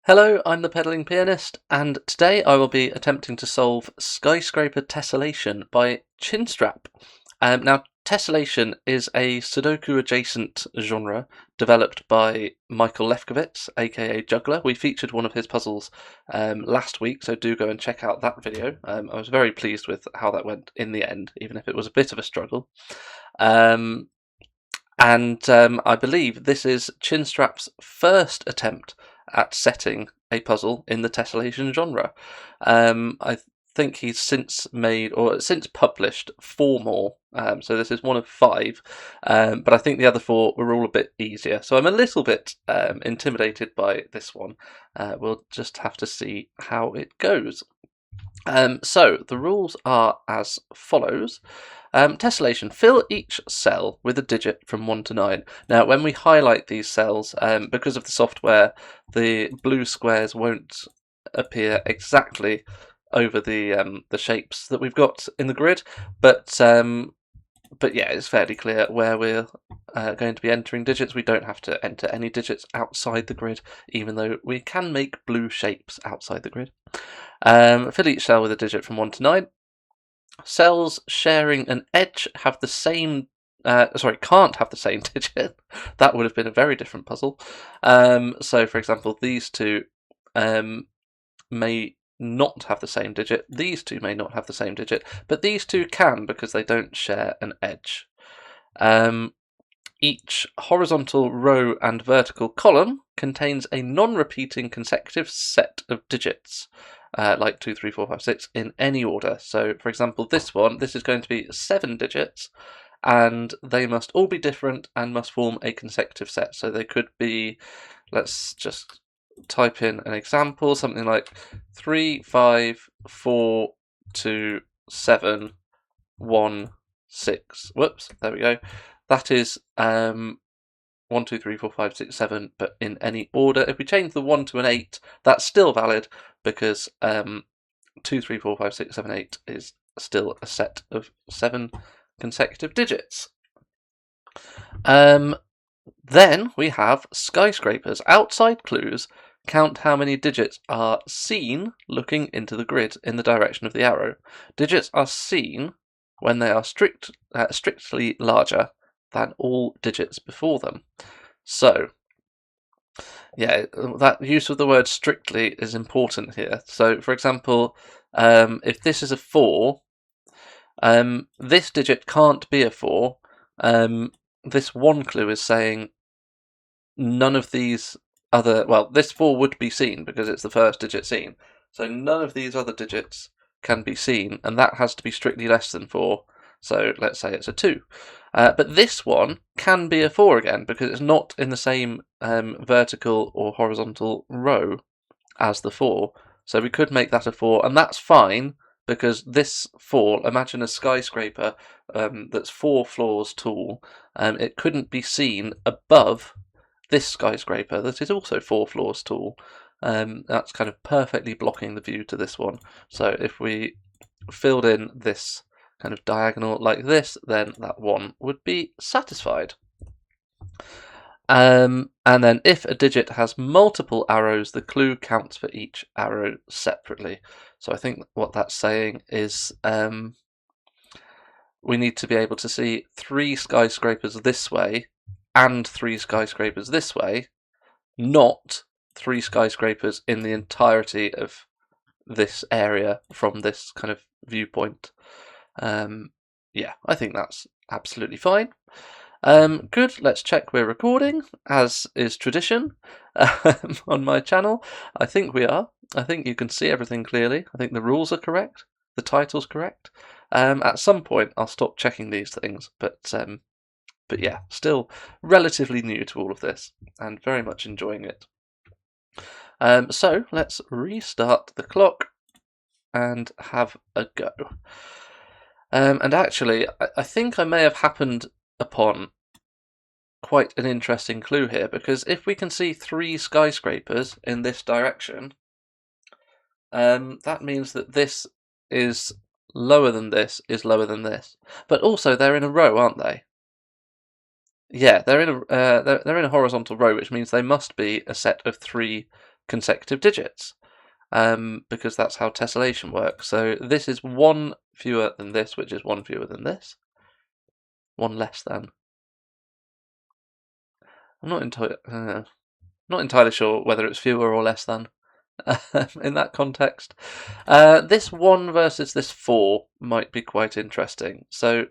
Hello, I'm the Pedaling Pianist, and today I will be attempting to solve skyscraper tessellation by Chinstrap. Now, tessellation is a Sudoku adjacent genre developed by Michael Lefkowitz, aka Juggler. We featured one of his puzzles last week, so do go and check out that video. I was very pleased with how that went in the end, even if it was a bit of a struggle. I believe this is Chinstrap's first attempt at setting a puzzle in the tessellation genre. I think he's since published 4 more, so this is one of 5, but I think the other 4 were all a bit easier. So I'm a little bit intimidated by this one. We'll just have to see how it goes. So the rules are as follows. Tessellation. Fill each cell with a digit from 1 to 9. Now, when we highlight these cells, because of the software, the blue squares won't appear exactly over the shapes that we've got in the grid, but yeah, it's fairly clear where we're going to be entering digits. We don't have to enter any digits outside the grid, even though we can make blue shapes outside the grid. Fill each cell with a digit from 1 to 9. Cells sharing an edge have the same can't have the same digit. That would have been a very different puzzle. So, for example, these two may not have the same digit. These two may not have the same digit, but these two can because they don't share an edge. Each horizontal row and vertical column contains a non-repeating consecutive set of digits, like 2, 3, 4, 5, 6, in any order. So, for example, this is going to be 7 digits, and they must all be different and must form a consecutive set. So they could be, let's just type in an example, something like 3, 5, 4, 2, 7, 1, 6. Whoops, there we go. That is 1, 2, 3, 4, 5, 6, 7, but in any order. If we change the 1 to an 8, that's still valid because 2, 3, 4, 5, 6, 7, 8 is still a set of 7 consecutive digits. Then we have skyscrapers. Outside clues count how many digits are seen looking into the grid in the direction of the arrow. Digits are seen when they are strictly larger than all digits before them. So, yeah, that use of the word strictly is important here. So, for example, if this is a 4, this digit can't be a 4. This one clue is saying none of these other, well, this 4 would be seen because it's the first digit seen. So none of these other digits can be seen, and that has to be strictly less than 4. So let's say it's a 2. But this one can be a 4 again because it's not in the same vertical or horizontal row as the 4. So we could make that a 4, and that's fine because this 4, imagine a skyscraper that's 4 floors tall. It couldn't be seen above this skyscraper that is also 4 floors tall. That's kind of perfectly blocking the view to this one. So if we filled in this kind of diagonal like this, then that 1 would be satisfied. And then if a digit has multiple arrows, the clue counts for each arrow separately. So I think what that's saying is we need to be able to see 3 skyscrapers this way and 3 skyscrapers this way, not 3 skyscrapers in the entirety of this area from this kind of viewpoint. Yeah, I think that's absolutely fine. Good, let's check we're recording, as is tradition on my channel. I think we are. I think you can see everything clearly. I think the rules are correct, the title's correct. At some point I'll stop checking these things, but yeah, still relatively new to all of this and very much enjoying it. So let's restart the clock and have a go. And actually, I think I may have happened upon quite an interesting clue here, because if we can see 3 skyscrapers in this direction, that means that this is lower than this is lower than this. But also they're in a row, aren't they? Yeah, they're in a horizontal row, which means they must be a set of 3 consecutive digits, because that's how tessellation works. So this is 1 fewer than this, which is 1 fewer than this. 1 less than. I'm not entirely sure whether it's fewer or less than in that context. This 1 versus this 4 might be quite interesting. So,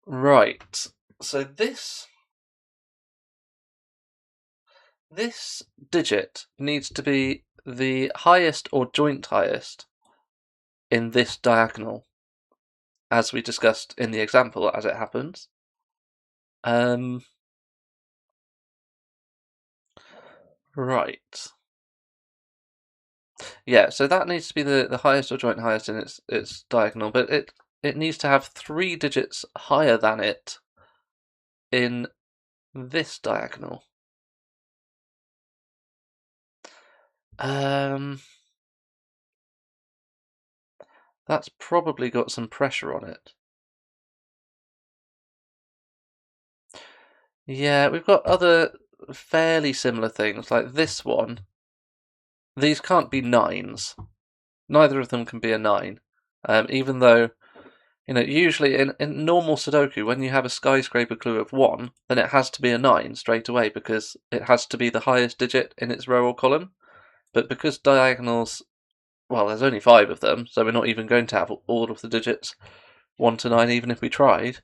right. So this digit needs to be the highest or joint highest in this diagonal, as we discussed in the example as it happens. Right. Yeah, so that needs to be the highest or joint highest in its diagonal, but it needs to have 3 digits higher than it in this diagonal. That's probably got some pressure on it. Yeah, we've got other fairly similar things, like this one. These can't be 9s. Neither of them can be a 9. Even though, usually in normal Sudoku, when you have a skyscraper clue of 1, then it has to be a 9 straight away because it has to be the highest digit in its row or column. But because diagonals, well, there's only 5 of them, so we're not even going to have all of the digits 1 to 9, even if we tried.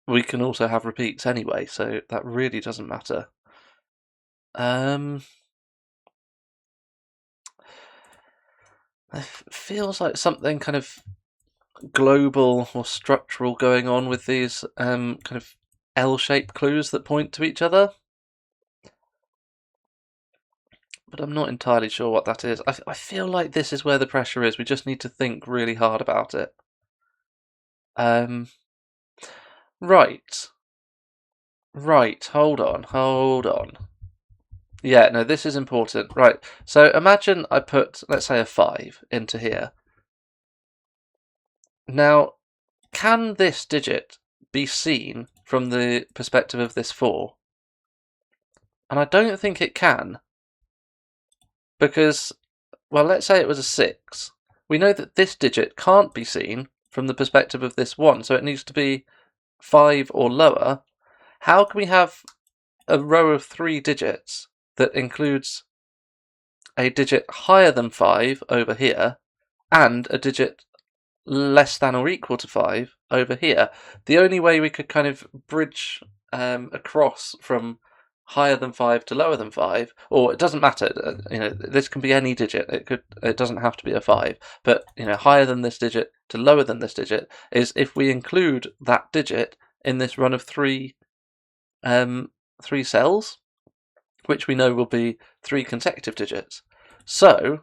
We can also have repeats anyway, so that really doesn't matter. It feels like something kind of global or structural going on with these kind of L-shaped clues that point to each other. But I'm not entirely sure what that is. I feel like this is where the pressure is. We just need to think really hard about it. Right. Right, hold on. Yeah, no, this is important. Right, so imagine I put, let's say, a 5 into here. Now, can this digit be seen from the perspective of this 4? And I don't think it can. Because, well, let's say it was a 6. We know that this digit can't be seen from the perspective of this 1, so it needs to be 5 or lower. How can we have a row of 3 digits that includes a digit higher than 5 over here and a digit less than or equal to 5 over here? The only way we could kind of bridge across from higher than 5 to lower than 5, or it doesn't matter, this can be any digit, it doesn't have to be a 5, but higher than this digit to lower than this digit is if we include that digit in this run of 3 cells, which we know will be 3 consecutive digits. So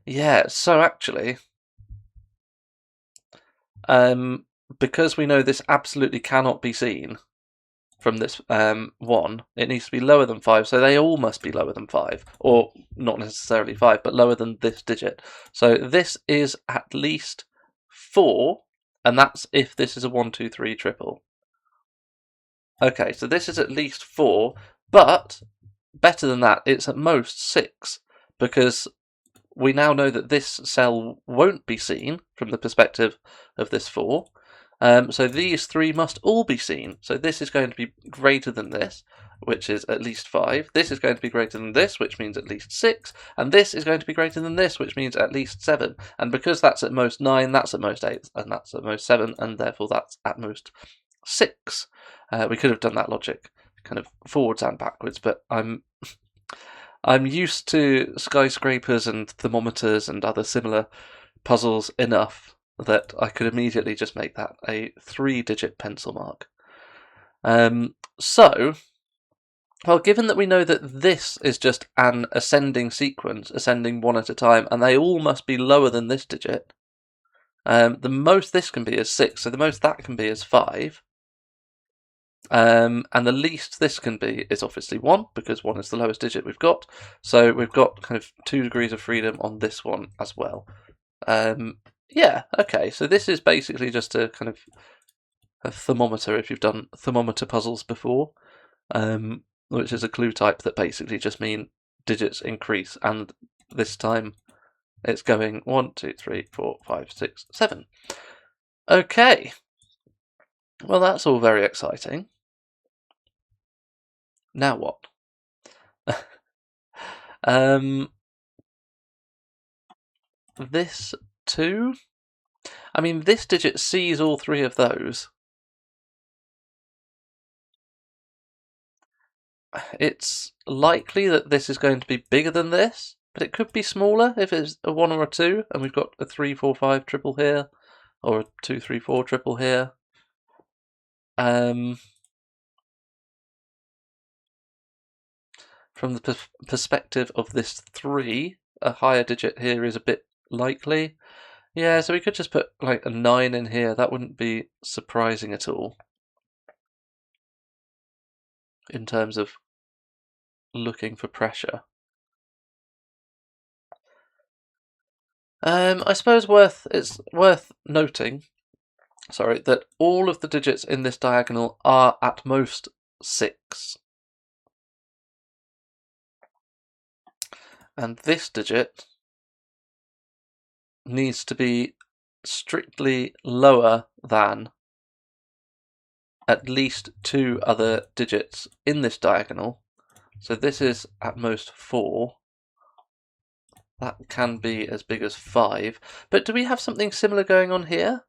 yeah, so actually because we know this absolutely cannot be seen from this 1, it needs to be lower than 5, so they all must be lower than 5, or not necessarily 5, but lower than this digit. So this is at least 4, and that's if this is a 1, 2, 3 triple. Okay, so this is at least 4, but better than that, it's at most 6, because we now know that this cell won't be seen from the perspective of this 4. So these 3 must all be seen. So this is going to be greater than this, which is at least 5. This is going to be greater than this, which means at least 6. And this is going to be greater than this, which means at least 7. And because that's at most 9, that's at most 8, and that's at most 7, and therefore that's at most 6. We could have done that logic kind of forwards and backwards, but I'm used to skyscrapers and thermometers and other similar puzzles enough that I could immediately just make that a 3-digit pencil mark. So, well, given that we know that this is just an ascending sequence, ascending 1 at a time, and they all must be lower than this digit, the most this can be is 6, so the most that can be is 5. And the least this can be is obviously 1, because 1 is the lowest digit we've got. So we've got kind of 2 degrees of freedom on this one as well. Yeah, okay, so this is basically just a kind of a thermometer if you've done thermometer puzzles before, which is a clue type that basically just mean digits increase, and this time it's going 1, 2, 3, 4, 5, 6, 7. Okay, well that's all very exciting. Now what? This 2? I mean, this digit sees all 3 of those. It's likely that this is going to be bigger than this, but it could be smaller if it's a 1 or a 2, and we've got a 3, 4, 5 triple here, or a 2, 3, 4 triple here. From the perspective of this 3, a higher digit here is a bit likely. Yeah, so we could just put like a 9 in here. That wouldn't be surprising at all in terms of looking for pressure. I suppose it's worth noting, sorry, that all of the digits in this diagonal are at most 6. And this digit needs to be strictly lower than at least 2 other digits in this diagonal. So this is at most 4. That can be as big as 5. But do we have something similar going on here?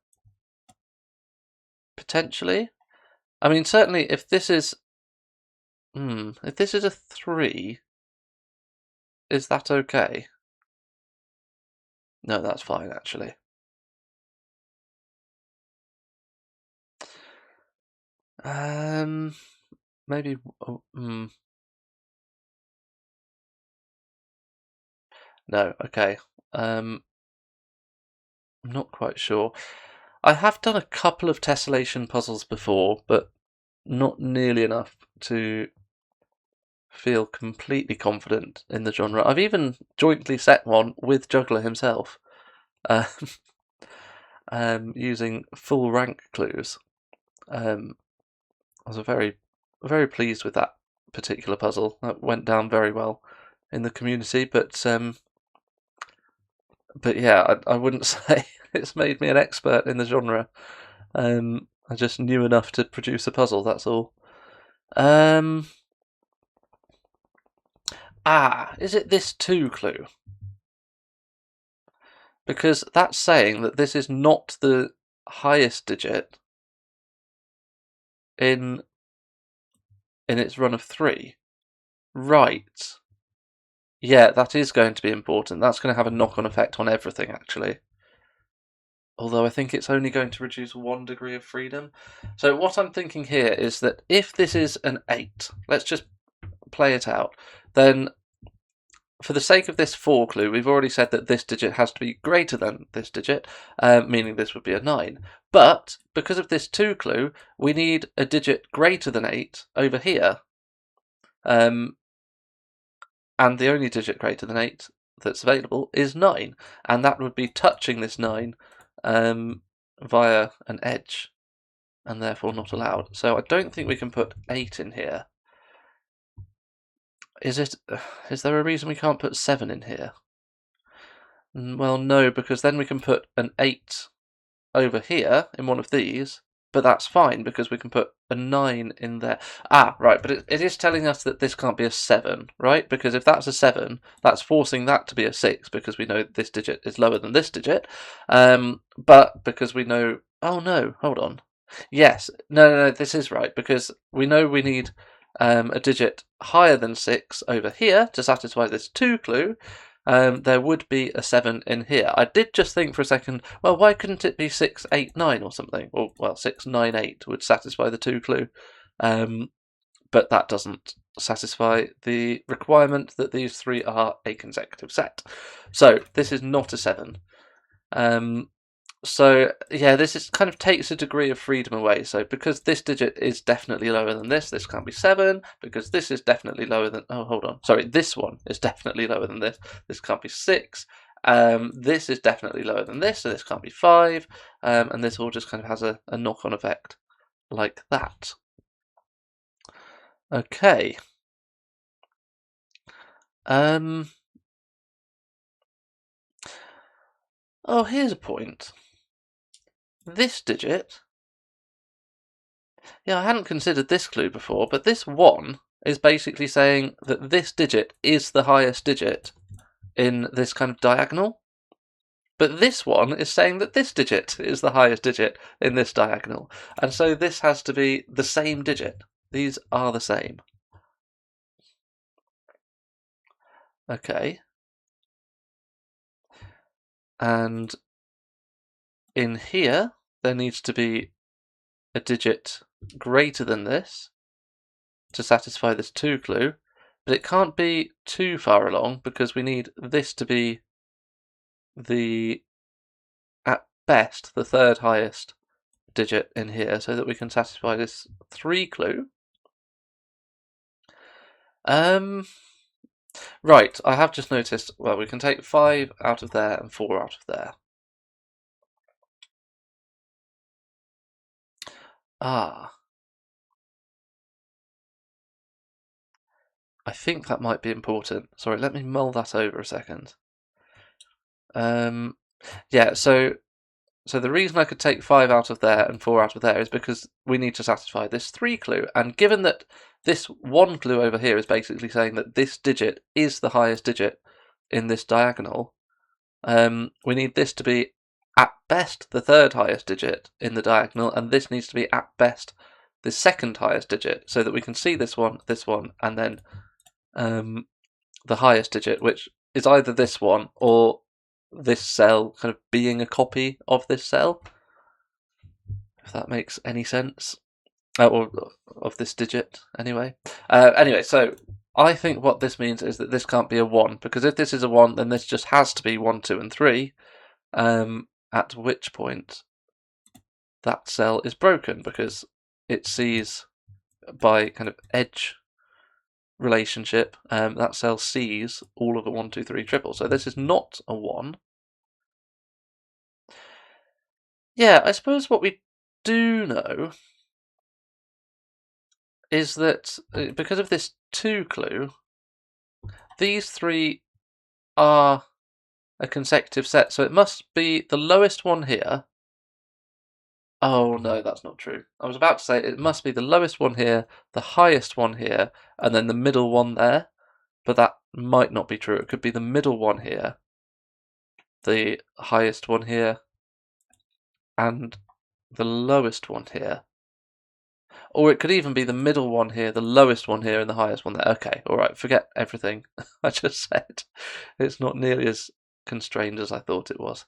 Potentially. I mean, certainly if this is a 3, is that okay? No, that's fine actually. Maybe. No, okay. I'm not quite sure. I have done a couple of tessellation puzzles before, but not nearly enough to feel completely confident in the genre. I've even jointly set one with Juggler himself, using full rank clues. I was very, very pleased with that particular puzzle. That went down very well in the community, but yeah, I wouldn't say it's made me an expert in the genre. I just knew enough to produce a puzzle, that's all. Is it this 2 clue? Because that's saying that this is not the highest digit in its run of 3. Right. Yeah, that is going to be important. That's going to have a knock-on effect on everything, actually. Although I think it's only going to reduce 1 degree of freedom. So what I'm thinking here is that if this is an 8, let's just play it out, then for the sake of this 4 clue, we've already said that this digit has to be greater than this digit, meaning this would be a 9. But because of this 2 clue, we need a digit greater than 8 over here. And the only digit greater than 8 that's available is 9. And that would be touching this 9 via an edge, and therefore not allowed. So I don't think we can put 8 in here. Is there a reason we can't put 7 in here? Well, no, because then we can put an 8 over here in one of these, but that's fine because we can put a 9 in there. Right, but it is telling us that this can't be a 7, right? Because if that's a 7, that's forcing that to be a 6 because we know this digit is lower than this digit. But because we know... Oh, no, hold on. Yes, no, this is right, because we know we need a digit higher than 6 over here to satisfy this 2 clue. There would be a 7 in here. I did just think for a second, well, why couldn't it be 6, 8, 9 or something? Or, well, 6, 9, 8 would satisfy the 2 clue. But that doesn't satisfy the requirement that these 3 are a consecutive set. So this is not a 7. So yeah, this kind of takes a degree of freedom away. So because this digit is definitely lower than this can't be 7. Because this is definitely lower than... Oh, hold on. Sorry, this one is definitely lower than this can't be 6. This is definitely lower than this, so this can't be 5. And this all just kind of has a knock-on effect like that. Okay. Oh, here's a point. This digit. Yeah, I hadn't considered this clue before, but this 1 is basically saying that this digit is the highest digit in this kind of diagonal. But this one is saying that this digit is the highest digit in this diagonal. And so this has to be the same digit. These are the same. Okay. And in here, there needs to be a digit greater than this to satisfy this 2 clue. But it can't be too far along because we need this to be at best, the third highest digit in here so that we can satisfy this 3 clue. Right, I have just noticed, well, we can take 5 out of there and 4 out of there. Ah. I think that might be important. Sorry, let me mull that over a second. Yeah, so the reason I could take 5 out of there and 4 out of there is because we need to satisfy this 3 clue. And given that this 1 clue over here is basically saying that this digit is the highest digit in this diagonal, we need this to be at best the third highest digit in the diagonal, and this needs to be at best the second highest digit, so that we can see this one, and then the highest digit, which is either this one or this cell kind of being a copy of this cell, if that makes any sense. Or of this digit, anyway. Anyway, so I think what this means is that this can't be a 1, because if this is a 1, then this just has to be 1, 2, and 3, at which point that cell is broken, because it sees by kind of edge relationship, that cell sees all of a 1, 2, 3 triple. So this is not a 1. Yeah, I suppose what we do know is that because of this 2 clue, these 3 are a consecutive set, so it must be the lowest one here. Oh no, that's not true. I was about to say it must be the lowest one here, the highest one here, and then the middle one there, but that might not be true. It could be the middle one here, the highest one here, and the lowest one here. Or it could even be the middle one here, the lowest one here, and the highest one there. Okay, alright, forget everything I just said. It's not nearly as constrained as I thought it was.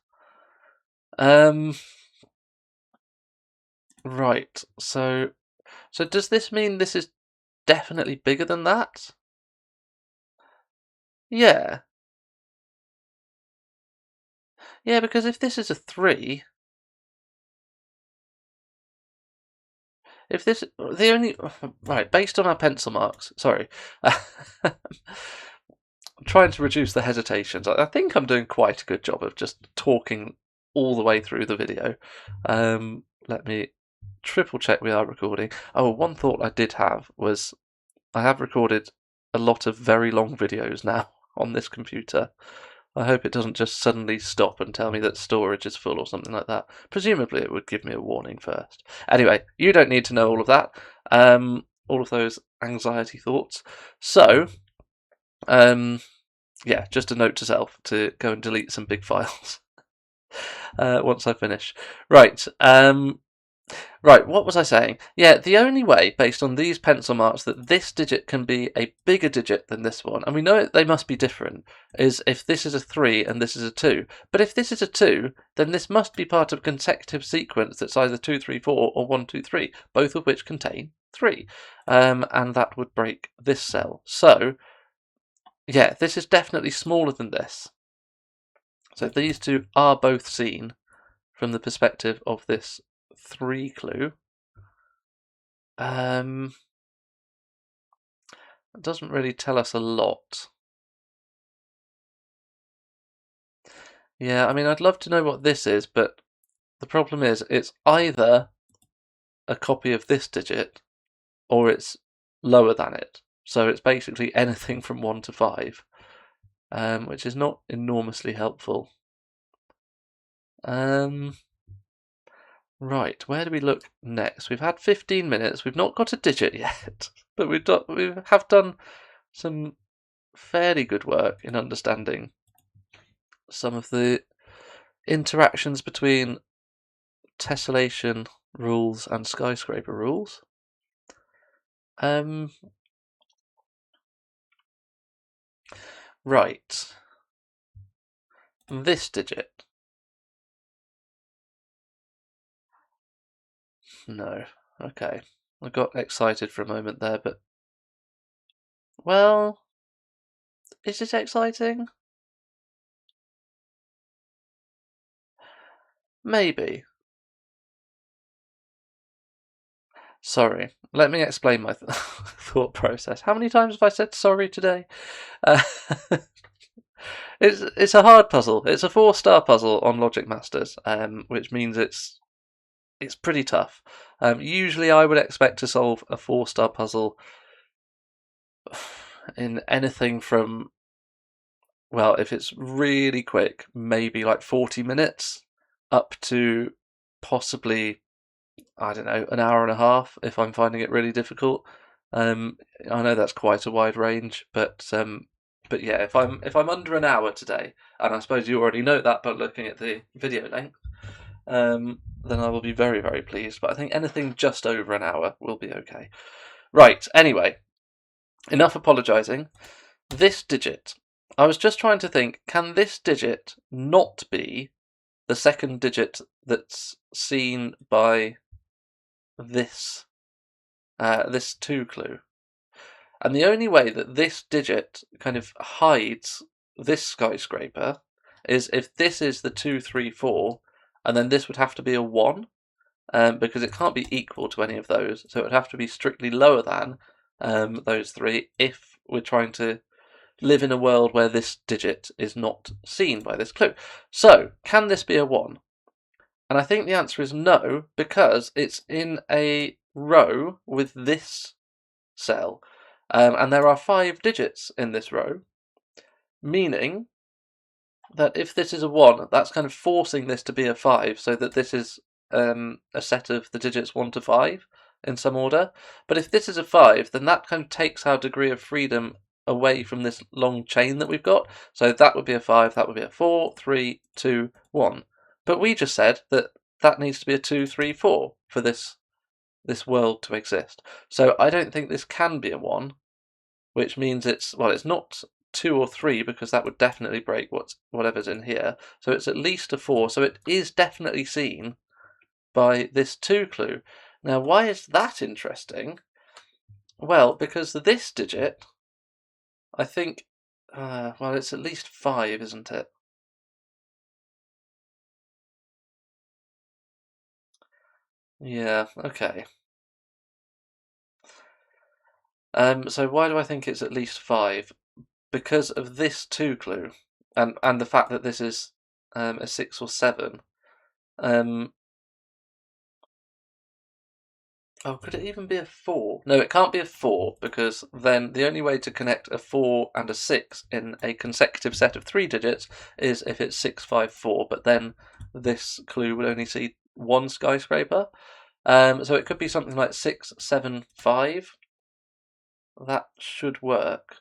Right, so does this mean this is definitely bigger than that? Yeah. Yeah, because if this is a 3, if this, the only, right, based on our pencil marks, sorry. I'm trying to reduce the hesitations. I think I'm doing quite a good job of just talking all the way through the video. Let me triple check we are recording. Oh, one thought I did have was I have recorded a lot of very long videos now on this computer. I hope it doesn't just suddenly stop and tell me that storage is full or something like that. Presumably it would give me a warning first. Anyway, you don't need to know all of that. All of those anxiety thoughts. So, yeah, just a note to self to go and delete some big files once I finish. Right, right, what was I saying? Yeah, the only way, based on these pencil marks, that this digit can be a bigger digit than this one, and we know they must be different, is if this is a 3 and this is a 2. But if this is a 2, then this must be part of a consecutive sequence that's either 2, 3, 4 or 1, 2, 3, both of which contain 3. And that would break this cell. So, yeah, this is definitely smaller than this. So these two are both seen from the perspective of this 3 clue. It doesn't really tell us a lot. Yeah, I mean, I'd love to know what this is, but the problem is it's either a copy of this digit or it's lower than it. So it's basically anything from 1 to 5, which is not enormously helpful. Right, where do we look next? We've had 15 minutes. We've not got a digit yet, but we have done some fairly good work in understanding some of the interactions between tessellation rules and skyscraper rules. Right. This digit. No. Okay. I got excited for a moment there, but... Well... Is it exciting? Maybe. Sorry. Let me explain my thought process. How many times have I said sorry today? It's a hard puzzle. It's a 4-star puzzle on Logic Masters, which means it's pretty tough. Usually I would expect to solve a 4-star puzzle in anything from, well, if it's really quick, maybe like 40 minutes, up to possibly, I don't know, an hour and a half if I'm finding it really difficult. I know that's quite a wide range, but yeah, if I'm under an hour today, and I suppose you already know that by looking at the video length, then I will be very, very pleased. But I think anything just over an hour will be okay. Right, anyway, enough apologising. This digit. I was just trying to think, can this digit not be the second digit that's seen by this 2 clue? And the only way that this digit kind of hides this skyscraper is if this is the 2, 3, 4, and then this would have to be a 1, because it can't be equal to any of those, so it would have to be strictly lower than those 3 if we're trying to live in a world where this digit is not seen by this clue. So, can this be a 1? And I think the answer is no, because it's in a row with this cell. And there are 5 digits in this row, meaning that if this is a 1, that's kind of forcing this to be a 5, so that this is a set of the digits 1 to 5 in some order. But if this is a 5, then that kind of takes our degree of freedom away from this long chain that we've got. So that would be a 5, that would be a 4, 3, 2, 1. But we just said that that needs to be a 2, 3, 4 for this world to exist. So I don't think this can be a 1, which means it's not 2 or 3, because that would definitely break whatever's in here. So it's at least a 4. So it is definitely seen by this 2 clue. Now, why is that interesting? Well, because this digit, I think, it's at least 5, isn't it? Yeah, okay. So why do I think it's at least 5? Because of this 2 clue, and the fact that this is a 6 or 7. Oh, could it even be a 4? No, it can't be a 4, because then the only way to connect a 4 and a 6 in a consecutive set of 3 digits is if it's 6, 5, 4, but then this clue would only see one skyscraper. So it could be something like 6, 7, 5. That should work.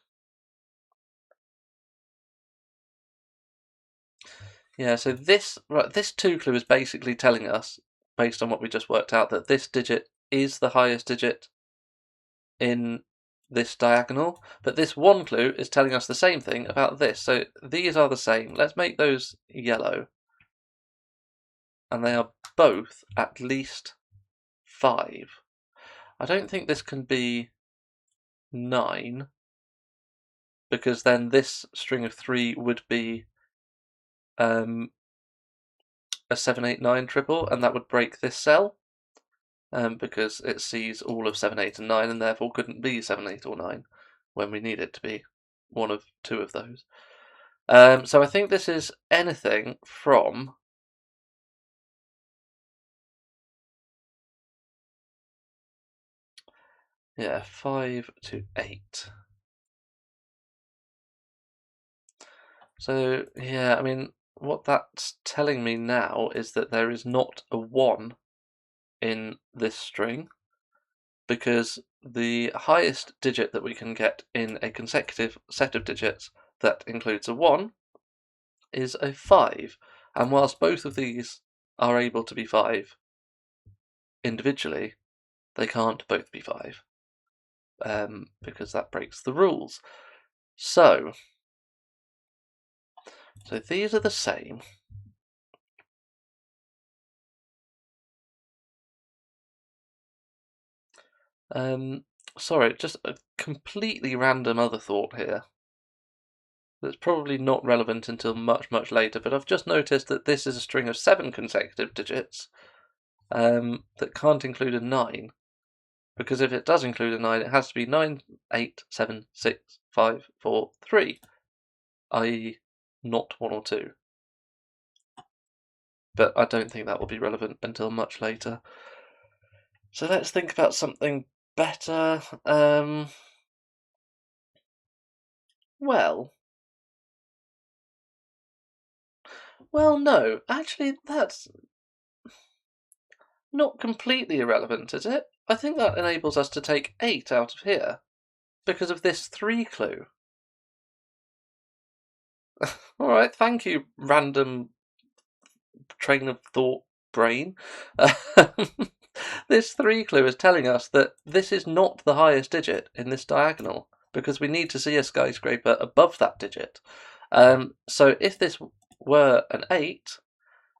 Yeah, so this 2 clue is basically telling us, based on what we just worked out, that this digit is the highest digit in this diagonal, but this 1 clue is telling us the same thing about this. So these are the same. Let's make those yellow. And they are both at least 5. I don't think this can be 9, because then this string of 3 would be a 7, 8, 9 triple, and that would break this cell. Because it sees all of 7, 8, and 9, and therefore couldn't be 7, 8, or 9 when we need it to be one of 2 of those. So I think this is anything from Yeah, 5 to 8. So, yeah, I mean, what that's telling me now is that there is not a 1 in this string, because the highest digit that we can get in a consecutive set of digits that includes a 1 is a 5. And whilst both of these are able to be 5 individually, they can't both be 5, because that breaks the rules. So these are the same. Sorry, just a completely random other thought here that's probably not relevant until much, much later, but I've just noticed that this is a string of 7 consecutive digits that can't include a 9, because if it does include a 9, it has to be 9, 8, 7, 6, 5, 4, 3, i.e. not 1 or 2. But I don't think that will be relevant until much later. So let's think about something better. Well, no. Actually, that's not completely irrelevant, is it? I think that enables us to take 8 out of here because of this 3 clue. All right, thank you, random train of thought brain. This 3 clue is telling us that this is not the highest digit in this diagonal, because we need to see a skyscraper above that digit. So if this were an 8,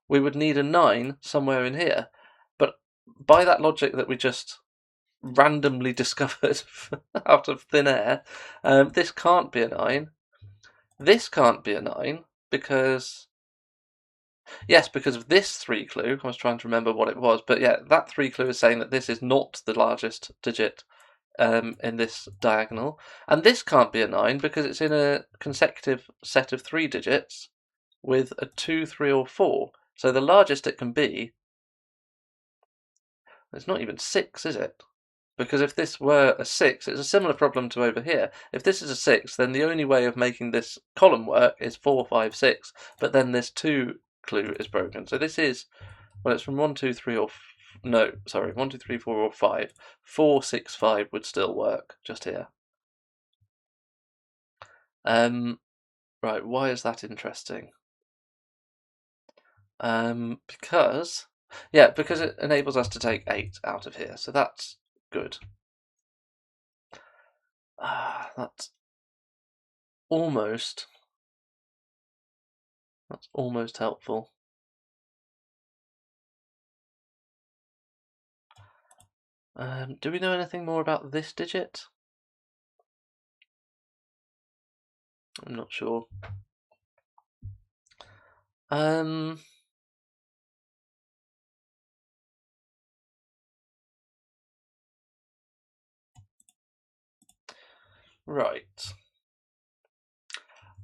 we would need a 9 somewhere in here. But by that logic that we just randomly discovered out of thin air, this can't be a 9. This can't be a 9 because... Yes, because of this 3 clue. I was trying to remember what it was, but yeah, that 3 clue is saying that this is not the largest digit in this diagonal. And this can't be a 9 because it's in a consecutive set of 3 digits with a 2, 3, or 4. So the largest it can be, it's not even 6, is it? Because if this were a 6, it's a similar problem to over here. If this is a 6, then the only way of making this column work is 4, 5, 6, but then this 2 clue is broken. So this is, well, it's from 1, 2, 3, or... No, sorry, 1, 2, 3, 4, or 5. 4, 6, 5 would still work, just here. Right, why is that interesting? Because it enables us to take 8 out of here, so that's good. That's almost helpful. Do we know anything more about this digit? I'm not sure. Right.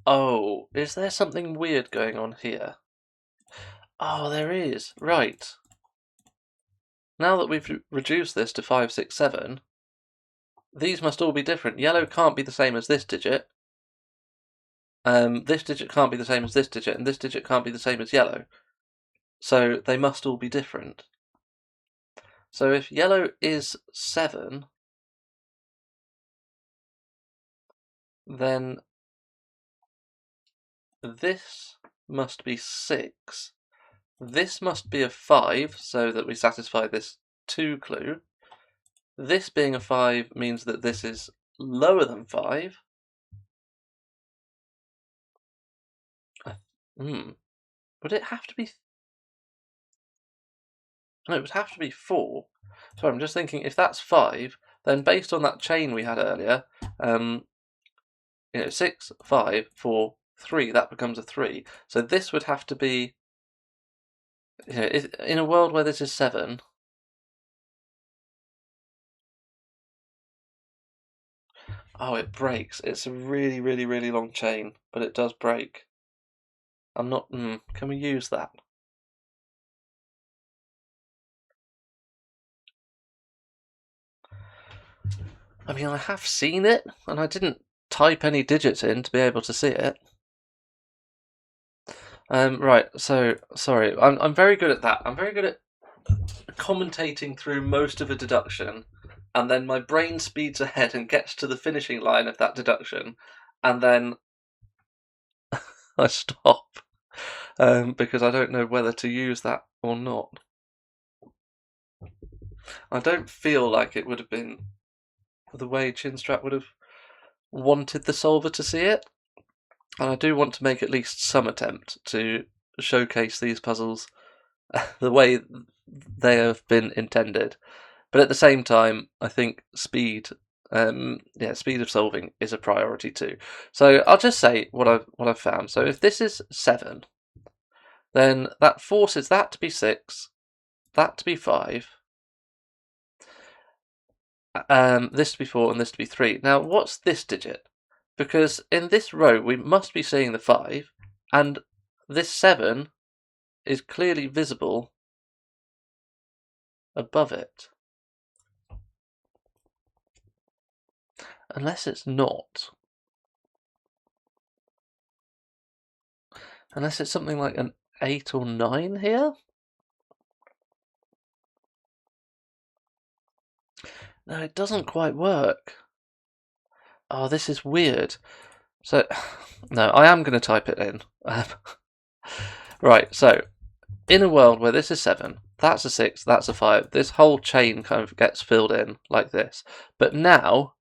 Oh, is there something weird going on here? Oh, there is. Right. Now that we've reduced this to 5, 6, 7, these must all be different. Yellow can't be the same as this digit. This digit can't be the same as this digit, and this digit can't be the same as yellow. So they must all be different. So if yellow is 7, then this must be 6. This must be a 5, so that we satisfy this 2 clue. This being a 5 means that this is lower than 5. Would it have to be... No, it would have to be 4. So I'm just thinking, if that's 5, then based on that chain we had earlier, 6, 5, 4, 3, that becomes a 3. So this would have to be... in a world where this is 7... Oh, it breaks. It's a really, really, really long chain, but it does break. I'm not... can we use that? I mean, I have seen it, and I didn't type any digits in to be able to see it. Right, so, sorry, I'm very good at that. I'm very good at commentating through most of a deduction, and then my brain speeds ahead and gets to the finishing line of that deduction, and then I stop, because I don't know whether to use that or not. I don't feel like it would have been the way Chinstrap would have wanted the solver to see it, and I do want to make at least some attempt to showcase these puzzles the way they have been intended. But at the same time, I think speed of solving is a priority too. So I'll just say what I've found. So if this is 7, then that forces that to be 6, that to be 5, this to be 4, and this to be 3. Now, what's this digit? Because in this row, we must be seeing the 5, and this 7 is clearly visible above it. Unless it's not. Unless it's something like an 8 or 9 here? No, it doesn't quite work. Oh, this is weird. So, no, I am going to type it in. Right, so, in a world where this is 7, that's a 6, that's a 5, this whole chain kind of gets filled in like this. But now,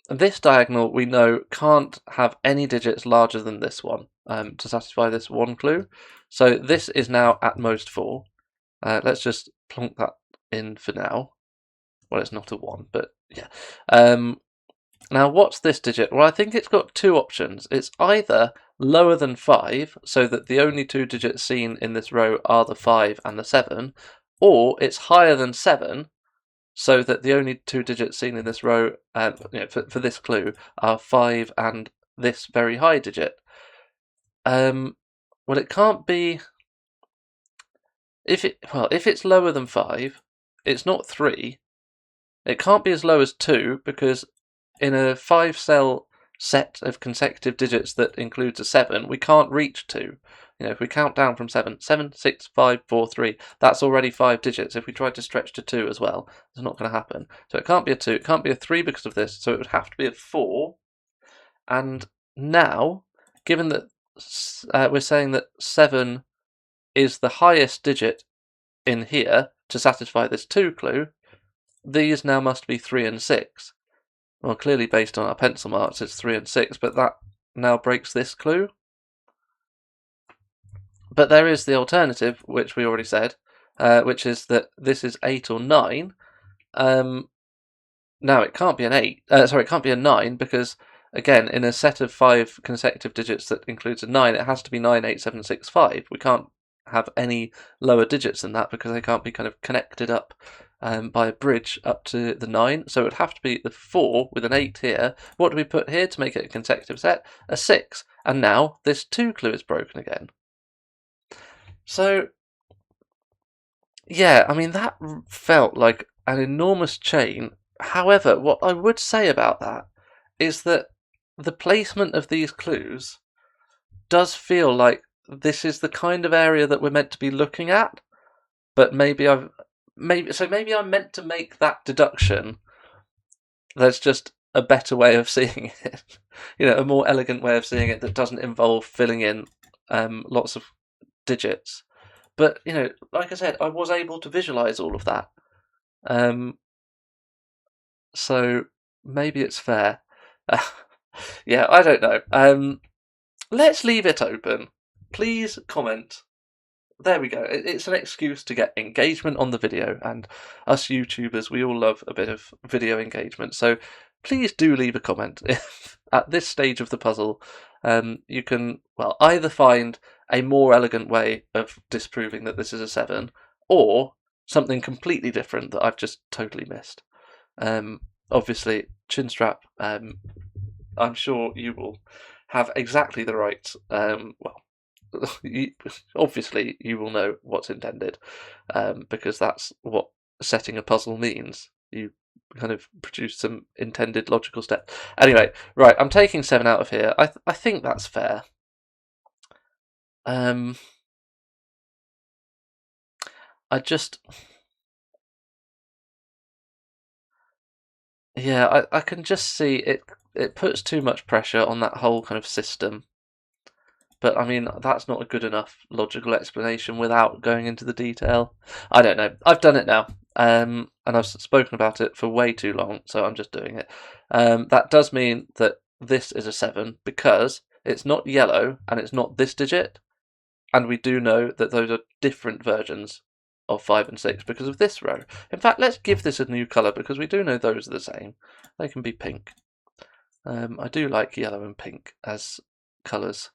this diagonal we know can't have any digits larger than this one to satisfy this one clue. So this is now at most 4. Let's just plonk that in for now. Well, it's not a 1, but yeah. Now, what's this digit? Well, I think it's got 2 options. It's either lower than 5, so that the only 2 digits seen in this row are the 5 and the 7, or it's higher than 7, so that the only 2 digits seen in this row, for this clue, are 5 and this very high digit. Well, it can't be. If it's lower than 5, it's not 3. It can't be as low as 2, because in a 5-cell set of consecutive digits that includes a 7, we can't reach 2. If we count down from 7, 7, 6, 5, 4, 3, that's already 5 digits. If we try to stretch to 2 as well, it's not going to happen. So it can't be a 2, it can't be a 3 because of this, so it would have to be a 4. And now, given that we're saying that 7 is the highest digit in here to satisfy this 2 clue, these now must be 3 and 6. Well, clearly based on our pencil marks, it's 3 and 6, but that now breaks this clue. But there is the alternative, which we already said, which is that this is 8 or 9. Now, it can't be an 8. It can't be a 9, because, again, in a set of 5 consecutive digits that includes a 9, it has to be 9, 8, 7, 6, 5. We can't have any lower digits than that, because they can't be kind of connected up by a bridge up to the 9. So it would have to be the 4 with an 8 here. What do we put here to make it a consecutive set? A 6. And now this 2 clue is broken again. So, yeah, I mean, that felt like an enormous chain. However, what I would say about that is that the placement of these clues does feel like this is the kind of area that we're meant to be looking at, but maybe I'm meant to make that deduction. There's just a better way of seeing it, a more elegant way of seeing it that doesn't involve filling in lots of digits. But like I said, I was able to visualize all of that. So maybe it's fair. Yeah, I don't know. Let's leave it open. Please comment. There we go. It's an excuse to get engagement on the video, and us YouTubers, we all love a bit of video engagement. So please do leave a comment if at this stage of the puzzle you can, either find a more elegant way of disproving that this is a 7, or something completely different that I've just totally missed. Obviously, Chinstrap, I'm sure you will have exactly the right, obviously you will know what's intended, because that's what setting a puzzle means. You kind of produce some intended logical steps. Anyway, right, I'm taking 7 out of here. I think that's fair. I just... Yeah, I can just see it puts too much pressure on that whole kind of system. But I mean, that's not a good enough logical explanation without going into the detail. I don't know. I've done it now, and I've spoken about it for way too long, so I'm just doing it. That does mean that this is a 7 because it's not yellow and it's not this digit, and we do know that those are different versions of 5 and 6 because of this row. In fact, let's give this a new colour because we do know those are the same. They can be pink. I do like yellow and pink as colours.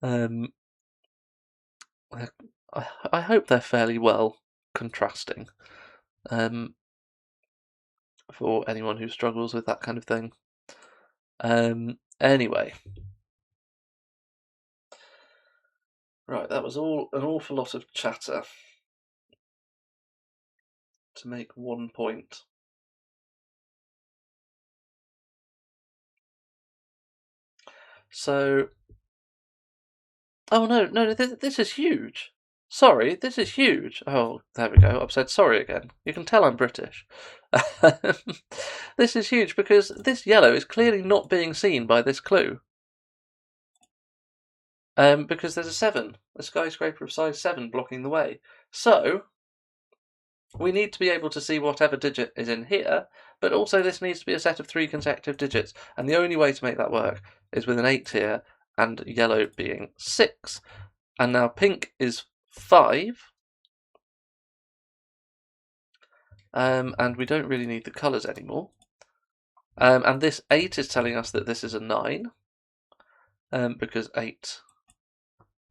I hope they're fairly well contrasting for anyone who struggles with that kind of thing. Anyway, right, that was all an awful lot of chatter to make 1 point. So, oh no, this is huge. Sorry, this is huge. Oh, there we go. I've said sorry again. You can tell I'm British. This is huge because this yellow is clearly not being seen by this clue. Because there's a skyscraper of size 7 blocking the way. So, we need to be able to see whatever digit is in here, but also this needs to be a set of 3 consecutive digits, and the only way to make that work is with an 8 here, and yellow being 6. And now pink is 5, and we don't really need the colours anymore. And this 8 is telling us that this is a 9, because 8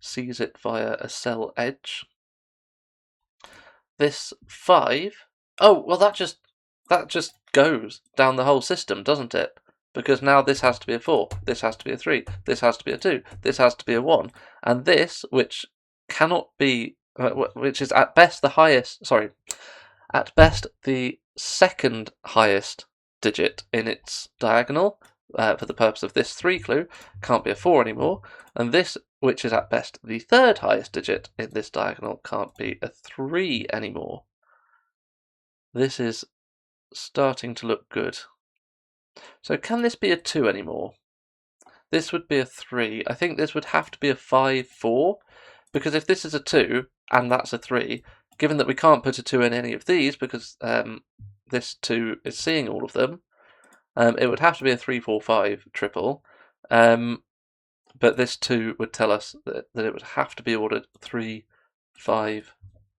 sees it via a cell edge. This 5, oh, well that just goes down the whole system, doesn't it? Because now this has to be a 4, this has to be a 3, this has to be a 2, this has to be a 1, and this, which cannot be, which is at best the highest, at best the second highest digit in its diagonal, for the purpose of this 3 clue, can't be a 4 anymore, and this, which is at best the third highest digit in this diagonal, can't be a 3 anymore. This is starting to look good. So can this be a 2 anymore? This would be a 3. I think this would have to be a 5, 4, because if this is a 2 and that's a 3, given that we can't put a 2 in any of these because this 2 is seeing all of them, it would have to be a 3, 4, 5 triple. But this 2 would tell us that it would have to be ordered 3, 5,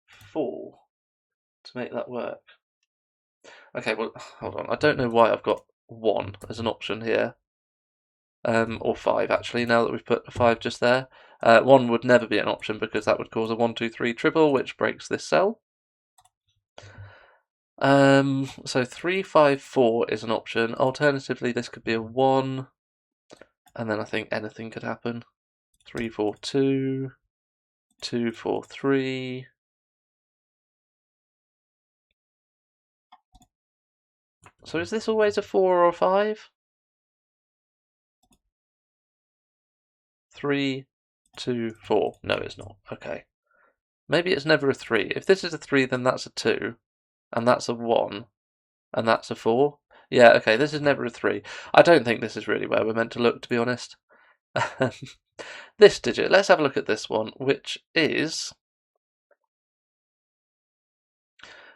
4 to make that work. Okay, well, hold on. I don't know why I've got 1 as an option here. Or 5 actually, now that we've put a 5 just there. 1 would never be an option because that would cause a 1, 2, 3 triple, which breaks this cell. So 3, 5, 4 is an option. Alternatively, this could be a 1, and then I think anything could happen. 3, 4, 2, 2, 4, 3. So is this always a 4 or a 5? 3, 2, 4. No, it's not. Okay. Maybe it's never a 3. If this is a 3, then that's a 2, and that's a 1, and that's a 4. Yeah, okay, this is never a 3. I don't think this is really where we're meant to look, to be honest. This digit, let's have a look at this one, which is,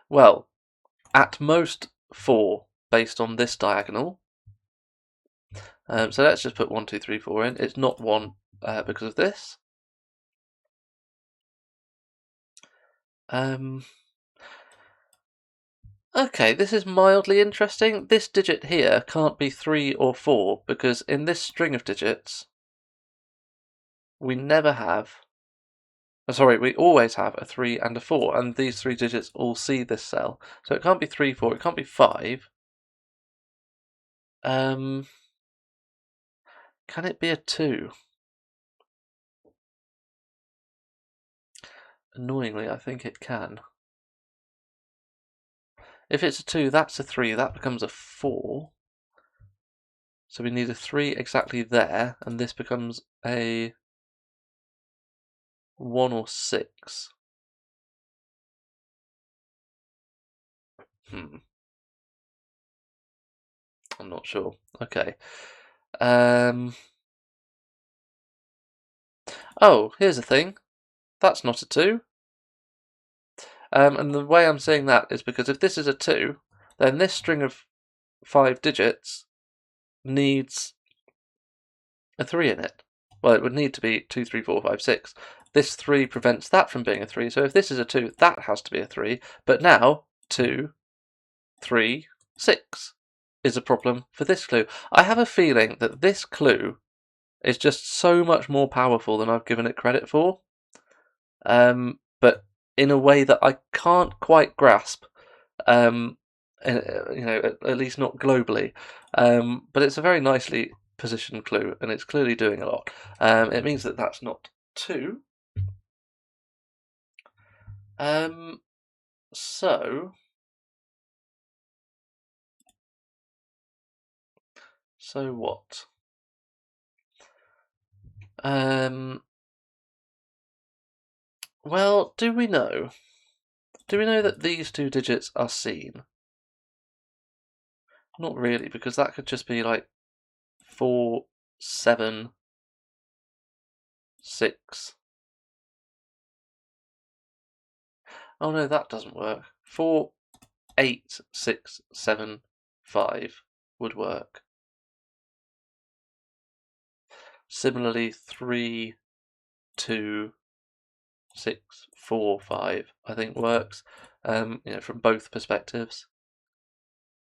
well, at most 4 based on this diagonal. So let's just put 1, 2, 3, 4 in. It's not 1 because of this. Okay, this is mildly interesting. This digit here can't be 3 or 4 because in this string of digits, we never have, we always have a 3 and a 4, and these 3 digits all see this cell. So it can't be 3, 4, it can't be 5. Can it be a 2? Annoyingly, I think it can. If it's a 2, that's a 3, that becomes a 4. So we need a 3 exactly there, and this becomes a 1 or 6. I'm not sure. Okay. Oh, here's a thing. That's not a 2. And the way I'm saying that is because if this is a 2, then this string of 5 digits needs a 3 in it. Well, it would need to be 2, 3, 4, 5, 6. This 3 prevents that from being a 3, so if this is a 2, that has to be a 3. But now, 2, 3, 6 is a problem for this clue. I have a feeling that this clue is just so much more powerful than I've given it credit for. But in a way that I can't quite grasp. At least not globally. But it's a very nicely positioned clue, and it's clearly doing a lot. It means that that's not 2. So what? Well, do we know? Do we know that these 2 digits are seen? Not really, because that could just be like 4, 7, 6. Oh no, that doesn't work. 4, 8, 6, 7, 5 would work. Similarly, 3, 2, 6, 4, 5, I think works. From both perspectives.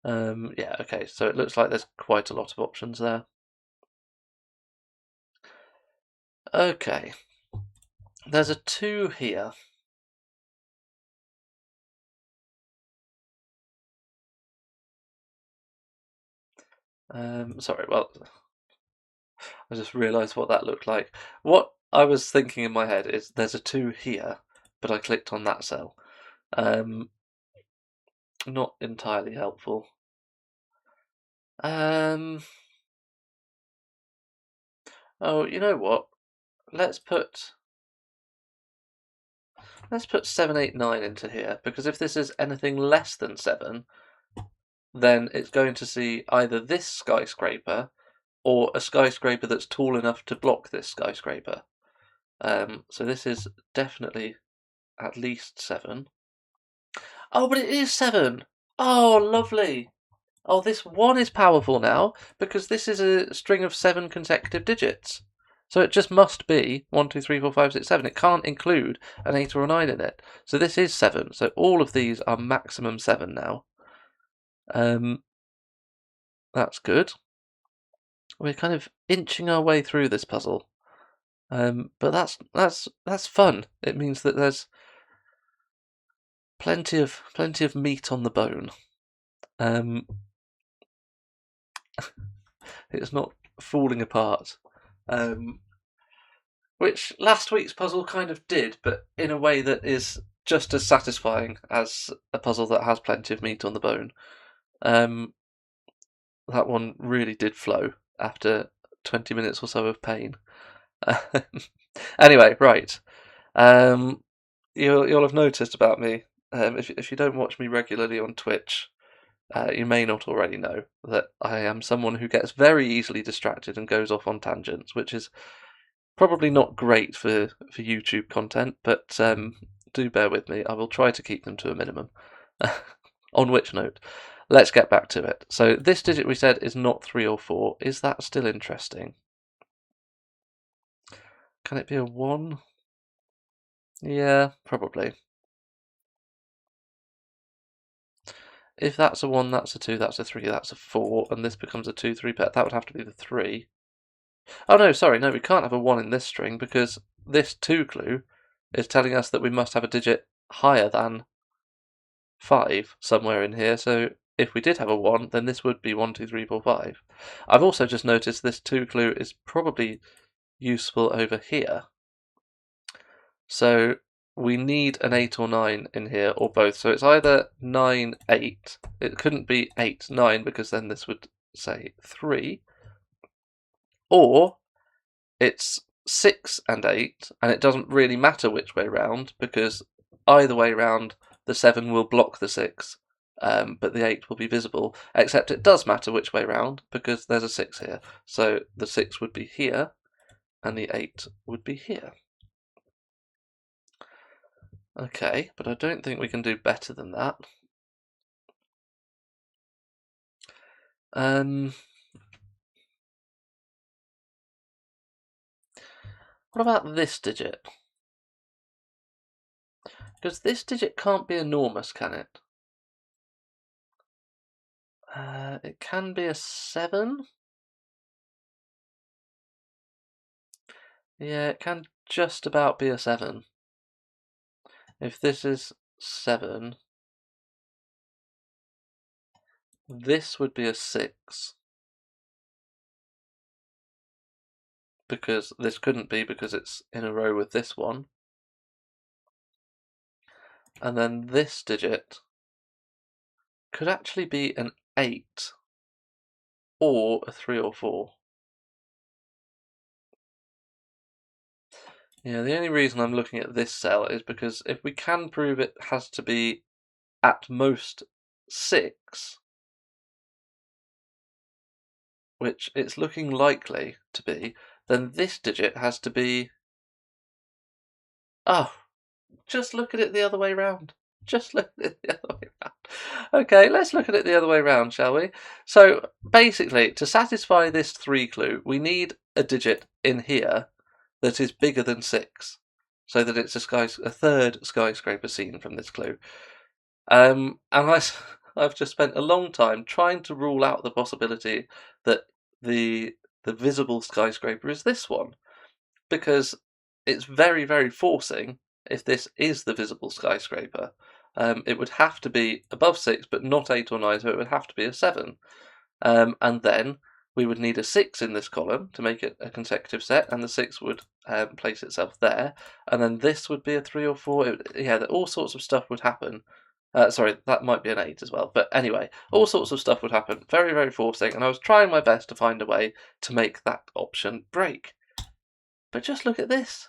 Yeah, okay, so it looks like there's quite a lot of options there. Okay, there's a 2 here. Sorry, well, I just realised what that looked like. What I was thinking in my head is there's a 2 here, but I clicked on that cell. Not entirely helpful. Oh, you know what? Let's put 7, 8, 9 into here, because if this is anything less than 7, then it's going to see either this skyscraper or a skyscraper that's tall enough to block this skyscraper. So this is definitely at least 7. Oh, but it is 7! Oh, lovely! Oh, this 1 is powerful now, because this is a string of 7 consecutive digits. So it just must be 1, 2, 3, 4, 5, 6, 7. It can't include an 8 or a 9 in it. So this is 7. So all of these are maximum 7 now. That's good. We're kind of inching our way through this puzzle. But that's fun. It means that there's plenty of meat on the bone. It's not falling apart. Which last week's puzzle kind of did, but in a way that is just as satisfying as a puzzle that has plenty of meat on the bone. That one really did flow after 20 minutes or so of pain. Anyway, right. You'll have noticed about me, if you don't watch me regularly on Twitch, you may not already know that I am someone who gets very easily distracted and goes off on tangents, which is probably not great for YouTube content, but do bear with me. I will try to keep them to a minimum. On which note, let's get back to it. So this digit we said is not 3 or 4. Is that still interesting? Can it be a 1? Yeah, probably. If that's a 1, that's a 2, that's a 3, that's a 4, and this becomes a 2, 3 pair, that would have to be the 3. Oh no, sorry, no, we can't have a 1 in this string because this 2 clue is telling us that we must have a digit higher than 5 somewhere in here, so if we did have a 1, then this would be 1, 2, 3, 4, 5. I've also just noticed this 2 clue is probably useful over here. So we need an 8 or 9 in here, or both. So it's either 9, 8. It couldn't be 8, 9, because then this would say 3. Or it's 6 and 8, and it doesn't really matter which way round, because either way round, the 7 will block the 6, but the 8 will be visible, except it does matter which way round, because there's a 6 here. So the 6 would be here, and the 8 would be here. Okay, but I don't think we can do better than that. What about this digit? Because this digit can't be enormous, can it? It can be a 7? Yeah, it can just about be a 7. If this is 7, this would be a 6. Because this couldn't be, because it's in a row with this one. And then this digit could actually be an 8 or a 3 or 4. Yeah, the only reason I'm looking at this cell is because if we can prove it has to be at most 6, which it's looking likely to be, then this digit has to be... Oh, just look at it the other way round. Just look at it the other way round. Okay, let's look at it the other way round, shall we? So basically, to satisfy this 3 clue, we need a digit in here that is bigger than 6, so that it's a third skyscraper scene from this clue. And I've just spent a long time trying to rule out the possibility that the visible skyscraper is this one, because it's very, very forcing if this is the visible skyscraper. It would have to be above 6, but not 8 or 9, so it would have to be a 7. And then we would need a 6 in this column to make it a consecutive set, and the 6 would place itself there. And then this would be a 3 or 4. All sorts of stuff would happen. Sorry, that might be an 8 as well. But anyway, all sorts of stuff would happen. Very, very forcing, and I was trying my best to find a way to make that option break. But just look at this.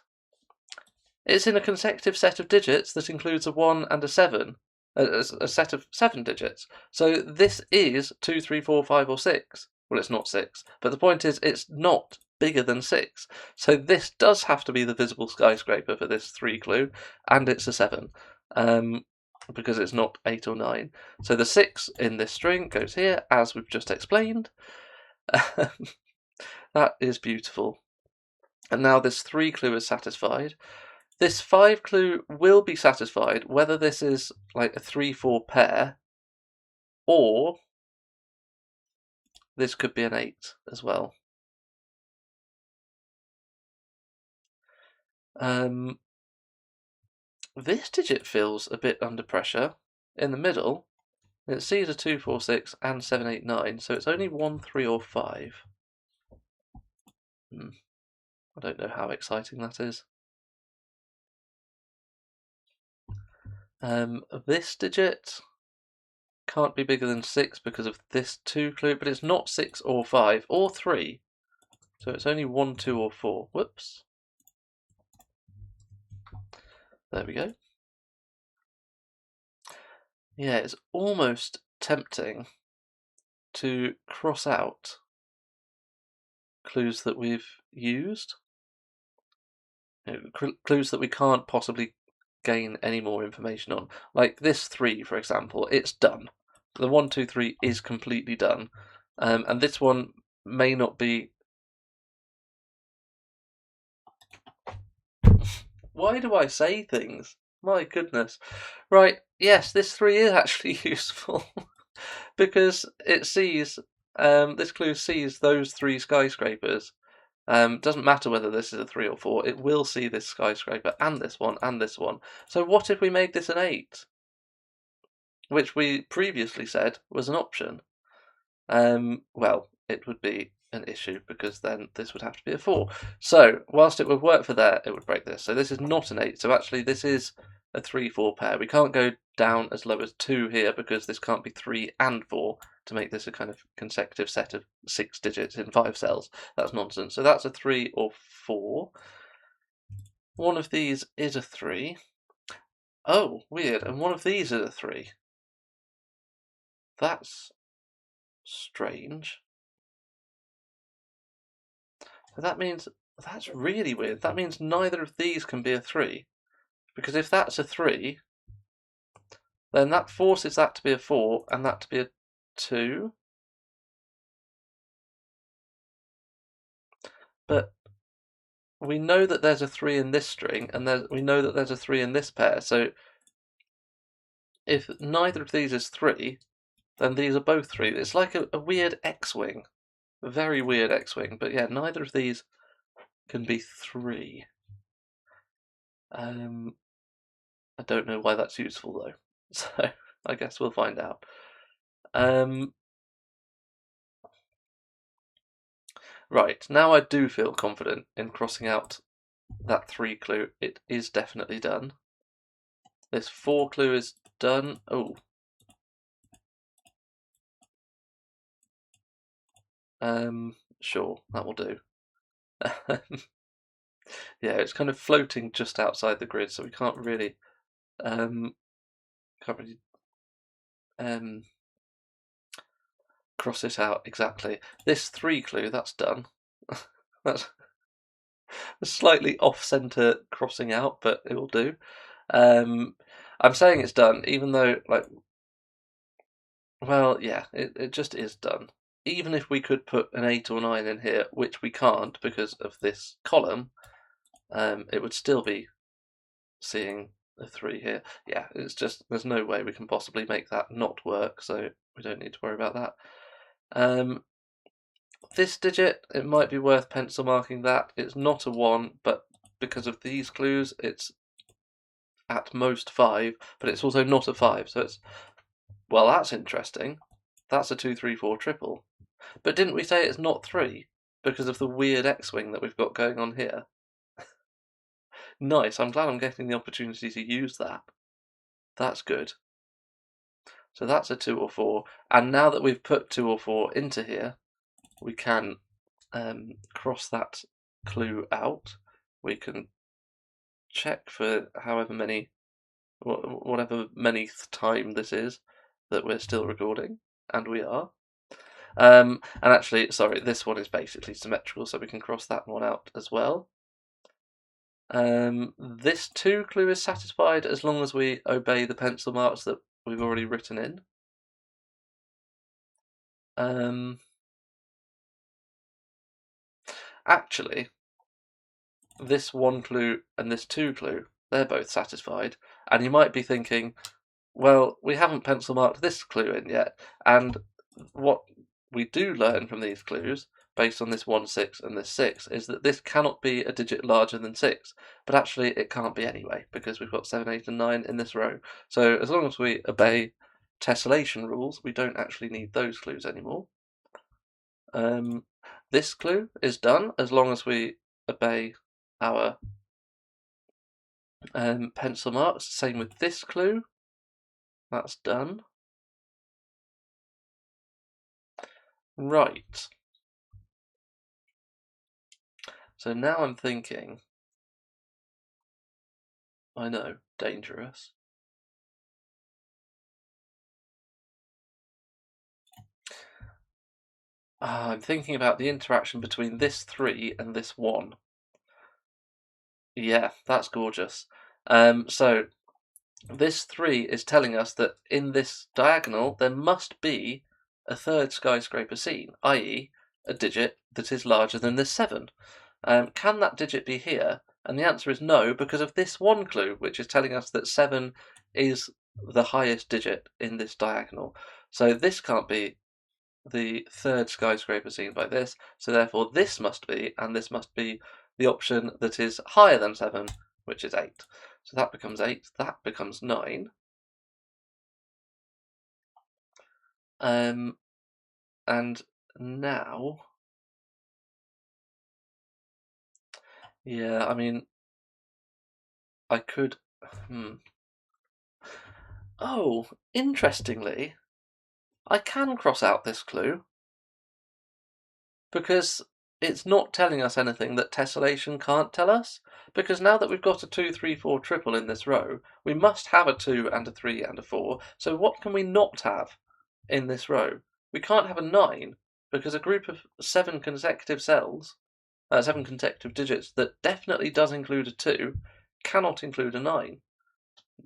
It's in a consecutive set of digits that includes a 1 and a 7, a set of 7 digits. So this is 2, 3, 4, 5, or 6. Well, it's not 6, but the point is it's not bigger than 6. So this does have to be the visible skyscraper for this 3 clue, and it's a 7, because it's not 8 or 9. So the 6 in this string goes here, as we've just explained. That is beautiful. And now this 3 clue is satisfied. This 5 clue will be satisfied whether this is like a 3-4 pair, or this could be an 8 as well. This digit feels a bit under pressure. In the middle, it sees a 2, 4, 6 and 7, 8, 9, so it's only 1, 3 or 5. I don't know how exciting that is. This digit can't be bigger than 6 because of this 2 clue, but it's not 6 or 5 or 3. So it's only 1, 2 or 4. Whoops. There we go. Yeah, it's almost tempting to cross out clues that we've used. Clues that we can't possibly gain any more information on. Like this 3, for example, it's done. The 1, 2, 3 is completely done. And this one may not be... Why do I say things? My goodness. Right, yes, this 3 is actually useful. Because it sees, this clue sees those 3 skyscrapers. Doesn't matter whether this is a 3 or 4, it will see this skyscraper and this one and this one. So what if we made this an 8? Which we previously said was an option. Well, it would be an issue, because then this would have to be a 4. So whilst it would work for there, it would break this. So this is not an 8. So actually this is a 3-4 pair. We can't go down as low as 2 here because this can't be 3 and 4 to make this a kind of consecutive set of 6 digits in 5 cells. That's nonsense. So that's a 3 or 4. One of these is a 3. Oh, weird. And one of these is a 3. That's strange. So that means, that's really weird. That means neither of these can be a 3. Because if that's a 3, then that forces that to be a 4 and that to be a 2. But we know that there's a 3 in this string, and we know that there's a 3 in this pair. So if neither of these is 3, then these are both 3. It's like a weird X-wing. A very weird X-wing. But yeah, neither of these can be 3. I don't know why that's useful though. So I guess we'll find out. Right, now I do feel confident in crossing out that 3 clue. It is definitely done. This 4 clue is done. Oh. Sure, that will do. Yeah, it's kind of floating just outside the grid, so we can't really cross it out exactly. This 3 clue, that's done. That's a slightly off-center crossing out, but it will do. I'm saying it's done, even though, like, well, yeah, it just is done. Even if we could put an 8 or 9 in here, which we can't because of this column, it would still be seeing a 3 here. Yeah, it's just, there's no way we can possibly make that not work, so we don't need to worry about that. This digit, it might be worth pencil marking that. It's not a 1, but because of these clues, it's at most 5, but it's also not a 5, so it's, well, that's interesting. That's a 2, 3, 4 triple. But didn't we say it's not 3 because of the weird X-wing that we've got going on here? Nice, I'm glad I'm getting the opportunity to use that. That's good. So that's a 2 or 4, and now that we've put 2 or 4 into here, we can cross that clue out. We can check for however many, whatever manyth time this is that we're still recording, and we are. And actually, sorry, this one is basically symmetrical, so we can cross that one out as well. This 2 clue is satisfied as long as we obey the pencil marks that we've already written in. Actually, this 1 clue and this 2 clue, they're both satisfied, and you might be thinking, well, we haven't pencil marked this clue in yet, and what we do learn from these clues, based on this 1, 6 and this 6, is that this cannot be a digit larger than 6, but actually it can't be anyway, because we've got 7, 8 and 9 in this row. So as long as we obey tessellation rules, we don't actually need those clues anymore. This clue is done as long as we obey our pencil marks. Same with this clue. That's done. Right. So now I'm thinking, I know, dangerous. I'm thinking about the interaction between this 3 and this 1. Yeah, that's gorgeous. So this 3 is telling us that in this diagonal there must be a third skyscraper scene, i.e. a digit that is larger than this 7. Can that digit be here? And the answer is no, because of this 1 clue, which is telling us that 7 is the highest digit in this diagonal. So this can't be the third skyscraper seen by this, so therefore this must be, and this must be the option that is higher than 7, which is 8. So that becomes 8, that becomes 9. And now Yeah, I mean, I could. Hmm. Oh, interestingly, I can cross out this clue because it's not telling us anything that tessellation can't tell us. Because now that we've got a 2, 3, 4 triple in this row, we must have a 2 and a 3 and a 4. So what can we not have in this row? We can't have a 9 because a group of 7 consecutive cells, 7 consecutive digits that definitely does include a 2, cannot include a 9.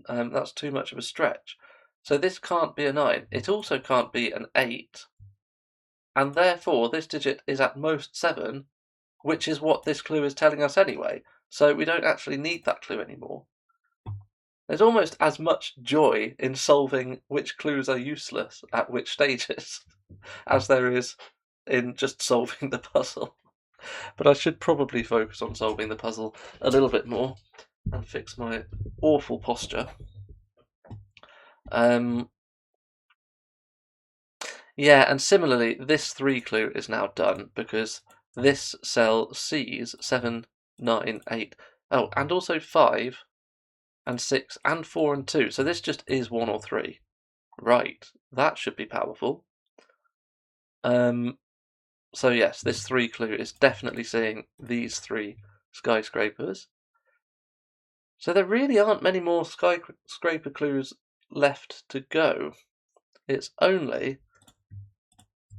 That's too much of a stretch. So this can't be a 9. It also can't be an 8. And therefore, this digit is at most 7, which is what this clue is telling us anyway. So we don't actually need that clue anymore. There's almost as much joy in solving which clues are useless at which stages as there is in just solving the puzzle. But I should probably focus on solving the puzzle a little bit more and fix my awful posture. Yeah, and similarly, this 3 clue is now done because this cell sees 7, 9, 8. Oh, and also 5 and 6 and 4 and 2. So this just is 1 or 3. Right, that should be powerful. So yes, this 3 clue is definitely seeing these 3 skyscrapers. So there really aren't many more skyscraper clues left to go. It's only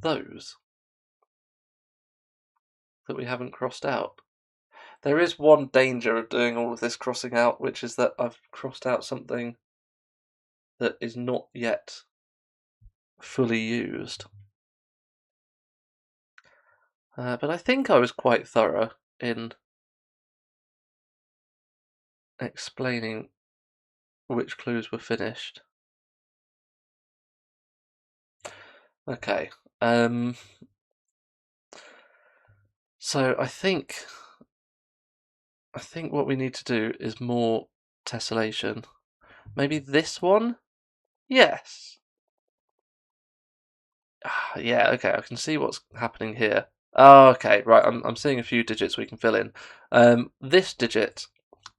those that we haven't crossed out. There is one danger of doing all of this crossing out, which is that I've crossed out something that is not yet fully used. But I think I was quite thorough in explaining which clues were finished. Okay. So I think what we need to do is more tessellation. Maybe this one? Yes. Yeah, okay, I can see what's happening here. Oh, okay, right, I'm seeing a few digits we can fill in. This digit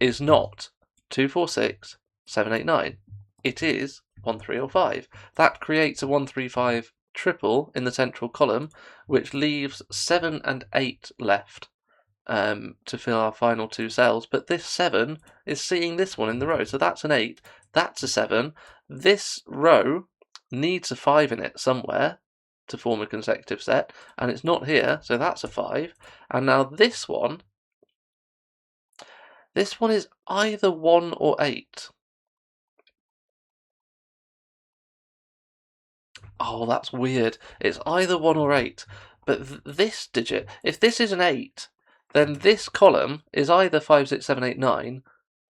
is not 2, 4, 6, 7, 8, 9. It is 1, 3, or 5. That creates a 1, 3, 5 triple in the central column, which leaves 7 and 8 left to fill our final 2 cells. But this 7 is seeing this one in the row, so that's an 8, that's a 7. This row needs a 5 in it somewhere to form a consecutive set, and it's not here, so that's a 5. And now this one is either 1 or 8. Oh, that's weird. It's either 1 or 8. But this digit, if this is an 8, then this column is either 5, 6, 7, 8, 9,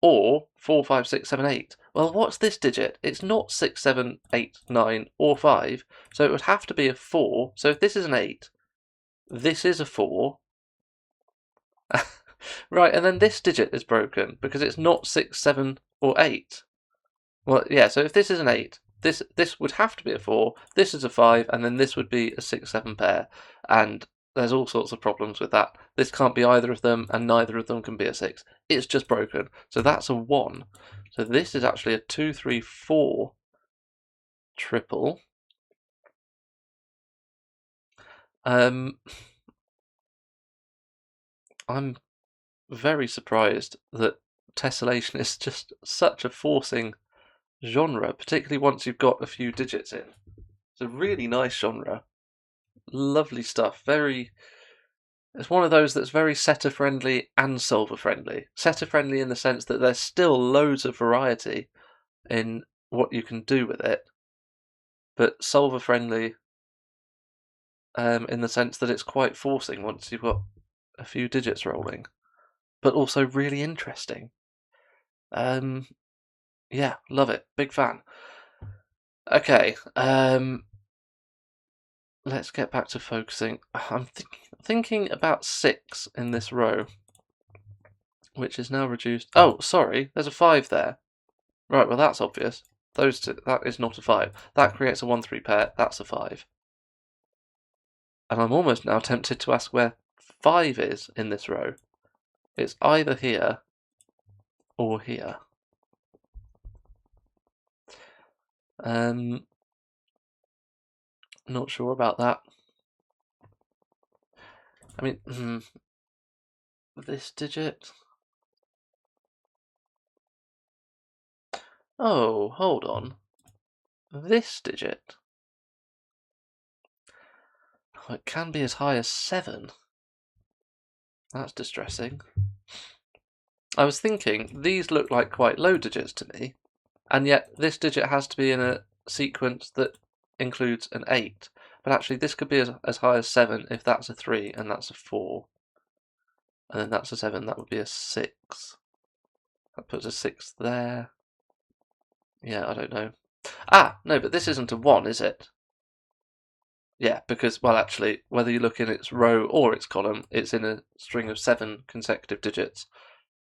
or 4, 5, 6, 7, 8. Well, what's this digit? It's not 6, 7, 8, 9, or 5, so it would have to be a 4. So if this is an 8, this is a 4. Right, and then this digit is broken because it's not 6, 7, or 8. Well, yeah, so if this is an 8, this would have to be a 4, this is a 5, and then this would be a 6, 7 pair. And there's all sorts of problems with that. This can't be either of them, and neither of them can be a 6. It's just broken. So that's a 1. So this is actually a 2, 3, 4 triple. I'm very surprised that tessellation is just such a forcing genre, particularly once you've got a few digits in. It's a really nice genre. Lovely stuff. It's one of those that's very setter friendly and solver friendly. Setter friendly in the sense that there's still loads of variety in what you can do with it, but solver friendly in the sense that it's quite forcing once you've got a few digits rolling, but also really interesting. Yeah, love it. Big fan. Okay, let's get back to focusing. I'm thinking about 6 in this row, which is now reduced. Oh, sorry, there's a 5 there. Right, well that's obvious. Those two, that is not a 5. That creates a 1, 3 pair, that's a 5. And I'm almost now tempted to ask where 5 is in this row. It's either here or here. Not sure about that. I mean, this digit. Oh, hold on. This digit. Oh, it can be as high as 7. That's distressing. I was thinking, these look like quite low digits to me, and yet this digit has to be in a sequence that includes an 8. But actually, this could be as high as 7 if that's a 3 and that's a 4. And then that's a 7, that would be a 6. That puts a 6 there. Yeah, I don't know. Ah, no, but this isn't a 1, is it? Yeah, because, well, actually, whether you look in its row or its column, it's in a string of 7 consecutive digits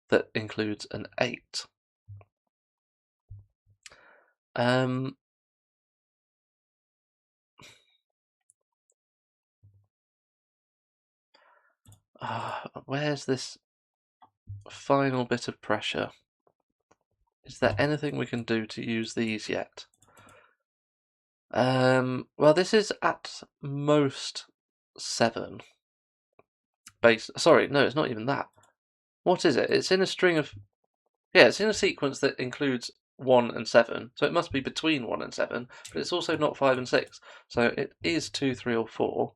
that includes an 8. Where's this final bit of pressure? Is there anything we can do to use these yet? Well, this is at most 7. Sorry, no, it's not even that. What is it? It's in a string of... Yeah, it's in a sequence that includes 1 and 7, so it must be between 1 and 7, but it's also not 5 and 6, so it is 2, 3, or 4.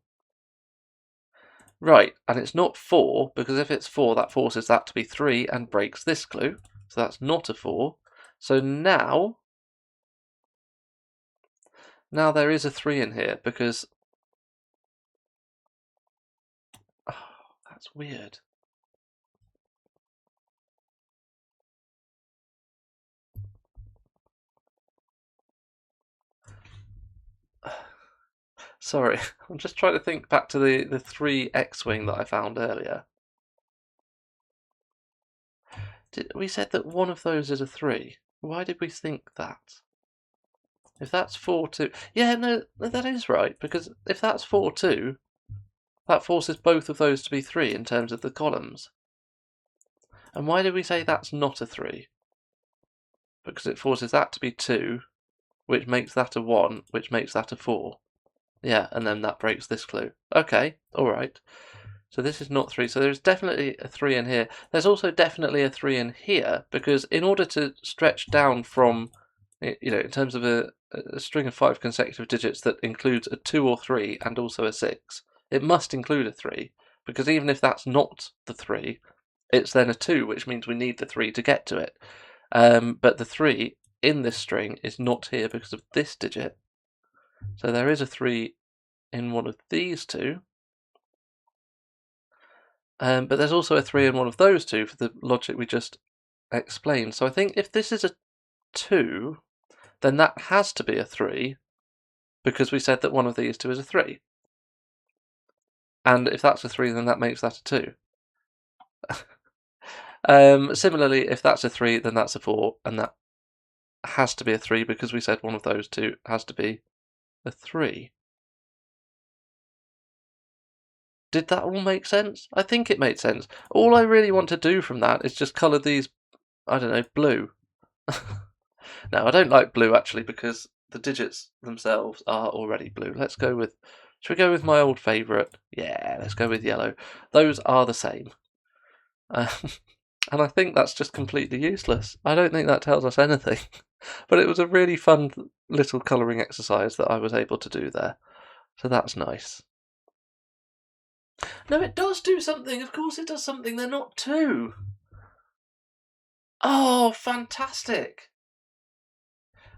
Right, and it's not 4, because if it's 4, that forces that to be 3 and breaks this clue, so that's not a 4. So now there is a 3 in here, because... Oh, that's weird. Sorry, I'm just trying to think back to the 3 X-Wing that I found earlier. We said that one of those is a 3. Why did we think that? If that's 4, 2... Yeah, no, that is right, because if that's 4, 2, that forces both of those to be 3 in terms of the columns. And why did we say that's not a 3? Because it forces that to be 2, which makes that a 1, which makes that a 4. Yeah, and then that breaks this clue. Okay, alright. So this is not 3, so there's definitely a 3 in here. There's also definitely a 3 in here, because in order to stretch down from, in terms of a string of 5 consecutive digits that includes a 2 or 3 and also a 6, it must include a 3, because even if that's not the 3, it's then a 2, which means we need the 3 to get to it. But the 3 in this string is not here because of this digit. So there is a 3 in one of these two. But there's also a 3 in one of those two for the logic we just explained. So I think if this is a 2, then that has to be a 3, because we said that one of these two is a 3. And if that's a 3, then that makes that a 2. Similarly, if that's a 3, then that's a 4, and that has to be a 3, because we said one of those two has to be a 3. Did that all make sense? I think it made sense. All I really want to do from that is just colour these, I don't know, blue. Now, I don't like blue, actually, because the digits themselves are already blue. Let's go with... Should we go with my old favourite? Yeah, let's go with yellow. Those are the same. And I think that's just completely useless. I don't think that tells us anything. But it was a really fun little colouring exercise that I was able to do there. So that's nice. No, it does do something. Of course it does something. They're not 2. Oh, fantastic.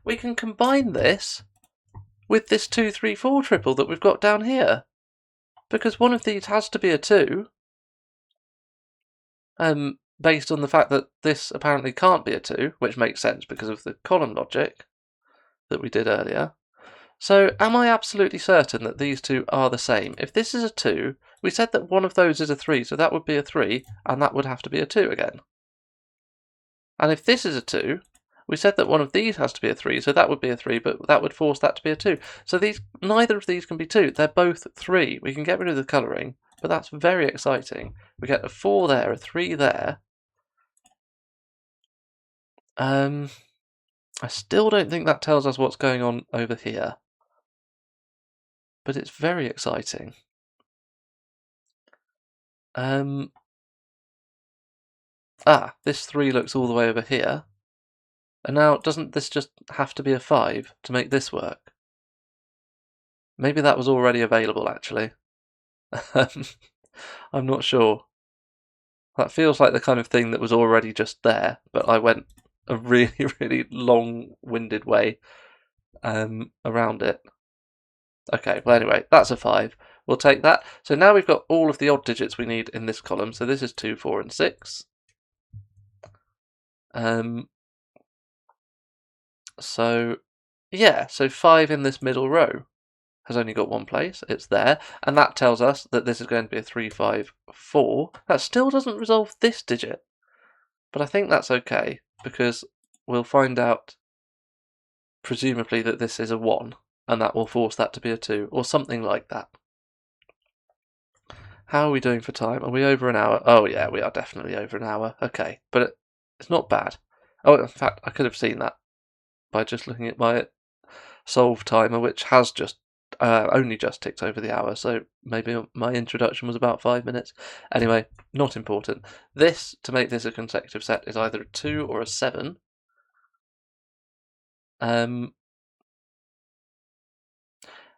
We can combine this with this 2, 3, 4 triple that we've got down here. Because one of these has to be a 2. Based on the fact that this apparently can't be a 2, which makes sense because of the column logic that we did earlier. So, am I absolutely certain that these two are the same? If this is a 2, we said that one of those is a 3, so that would be a 3, and that would have to be a 2 again. And if this is a 2, we said that one of these has to be a 3, so that would be a 3, but that would force that to be a 2. So neither of these can be 2, they're both 3. We can get rid of the colouring, but that's very exciting. We get a 4 there, a 3 there. I still don't think that tells us what's going on over here, but it's very exciting. This 3 looks all the way over here. And now, doesn't this just have to be a 5 to make this work? Maybe that was already available, actually. I'm not sure. That feels like the kind of thing that was already just there, but I went a really, really long-winded way around it. Okay, well anyway, that's a 5. We'll take that. So now we've got all of the odd digits we need in this column. So this is 2, 4, and 6. So, yeah, so 5 in this middle row has only got one place. It's there. And that tells us that this is going to be a 3, 5, 4. That still doesn't resolve this digit. But I think that's okay, because we'll find out, presumably, that this is a 1. And that will force that to be a 2, or something like that. How are we doing for time? Are we over an hour? Oh, yeah, we are definitely over an hour. Okay, but it's not bad. Oh, in fact, I could have seen that by just looking at my solve timer, which has just only just ticked over the hour, so maybe my introduction was about 5 minutes. Anyway, not important. This, to make this a consecutive set, is either a 2 or a 7. And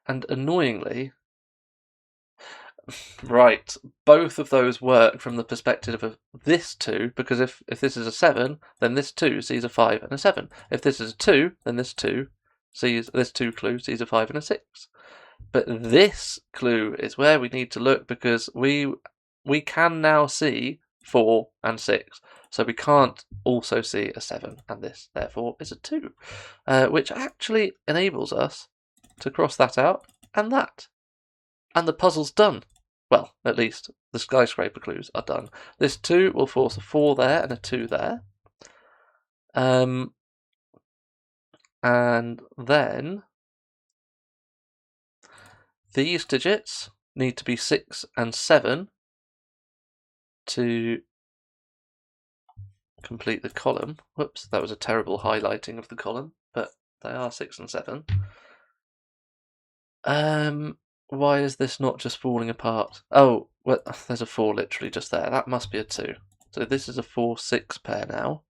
annoyingly, right, both of those work from the perspective of this 2, because if this is a 7, then this 2 sees a 5 and a 7. If this is a 2, then this 2 clue sees a 5 and a 6. But this clue is where we need to look, because we can now see 4 and 6. So we can't also see a 7, and this therefore is a 2, which actually enables us to cross that out and that. And the puzzle's done. Well, at least the skyscraper clues are done. This 2 will force a 4 there and a 2 there. And then these digits need to be 6 and 7 to complete the column. Whoops, that was a terrible highlighting of the column, but they are 6 and 7. Why is this not just falling apart? Oh, well, there's a 4 literally just there. That must be a 2. So this is a 4-6 pair now.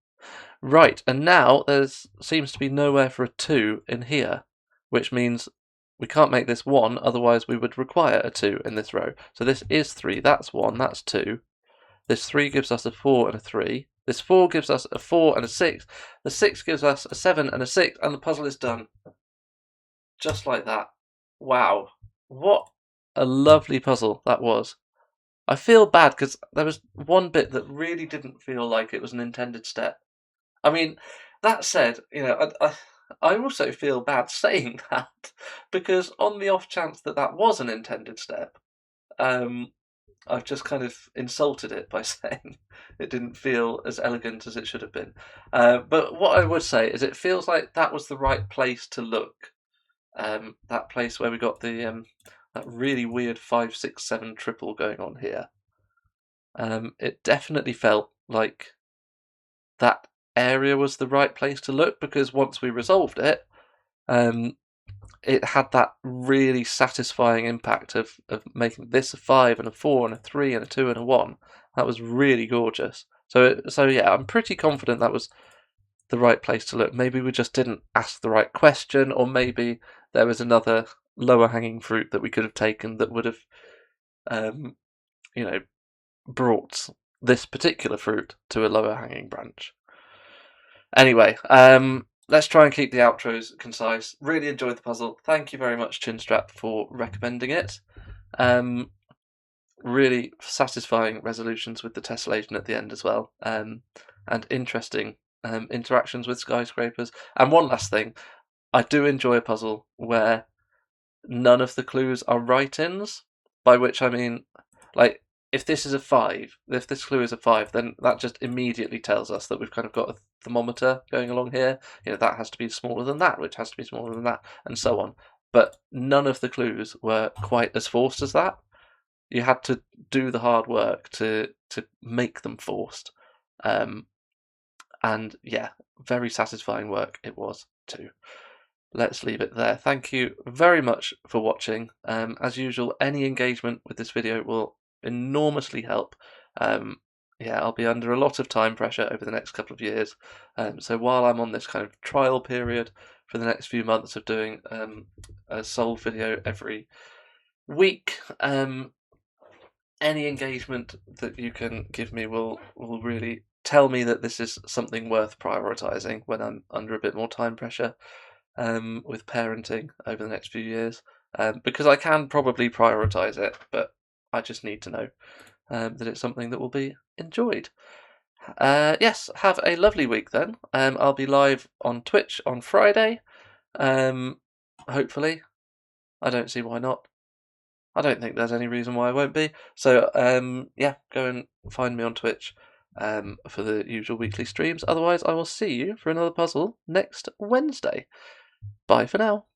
Right, and now there seems to be nowhere for a 2 in here, which means we can't make this 1, otherwise we would require a 2 in this row. So this is 3, that's 1, that's 2. This 3 gives us a 4 and a 3. This 4 gives us a 4 and a 6. The 6 gives us a 7 and a 6, and the puzzle is done. Just like that. Wow. What a lovely puzzle that was. I feel bad because there was one bit that really didn't feel like it was an intended step. I mean, that said, I also feel bad saying that, because on the off chance that that was an intended step, I've just kind of insulted it by saying it didn't feel as elegant as it should have been. But what I would say is it feels like that was the right place to look. That place where we got the that really weird 5, 6, 7 triple going on here. It definitely felt like that area was the right place to look, because once we resolved it, it had that really satisfying impact of making this a 5 and a 4 and a 3 and a 2 and a 1. That was really gorgeous. So yeah, I'm pretty confident that was the right place to look. Maybe we just didn't ask the right question, or maybe there was another lower hanging fruit that we could have taken that would have, brought this particular fruit to a lower hanging branch. Anyway, let's try and keep the outros concise. Really enjoyed the puzzle. Thank you very much, Chinstrap, for recommending it. Really satisfying resolutions with the tessellation at the end as well, and interesting interactions with skyscrapers. And one last thing, I do enjoy a puzzle where none of the clues are write-ins, by which I mean, like, if this is a 5, if this clue is a 5, then that just immediately tells us that we've kind of got a thermometer going along here. That has to be smaller than that, which has to be smaller than that, and so on. But none of the clues were quite as forced as that. you had to do the hard work to make them forced. And yeah, very satisfying work it was too. Let's leave it there. Thank you very much for watching. As usual, any engagement with this video will enormously help. Yeah, I'll be under a lot of time pressure over the next couple of years. So while I'm on this kind of trial period for the next few months of doing a sole video every week, any engagement that you can give me will really tell me that this is something worth prioritizing when I'm under a bit more time pressure with parenting over the next few years, because I can probably prioritize it, but I just need to know that it's something that will be enjoyed. Yes, have a lovely week then. I'll be live on Twitch on Friday, hopefully. I don't see why not. I don't think there's any reason why I won't be. So, yeah, go and find me on Twitch for the usual weekly streams. Otherwise, I will see you for another puzzle next Wednesday. Bye for now.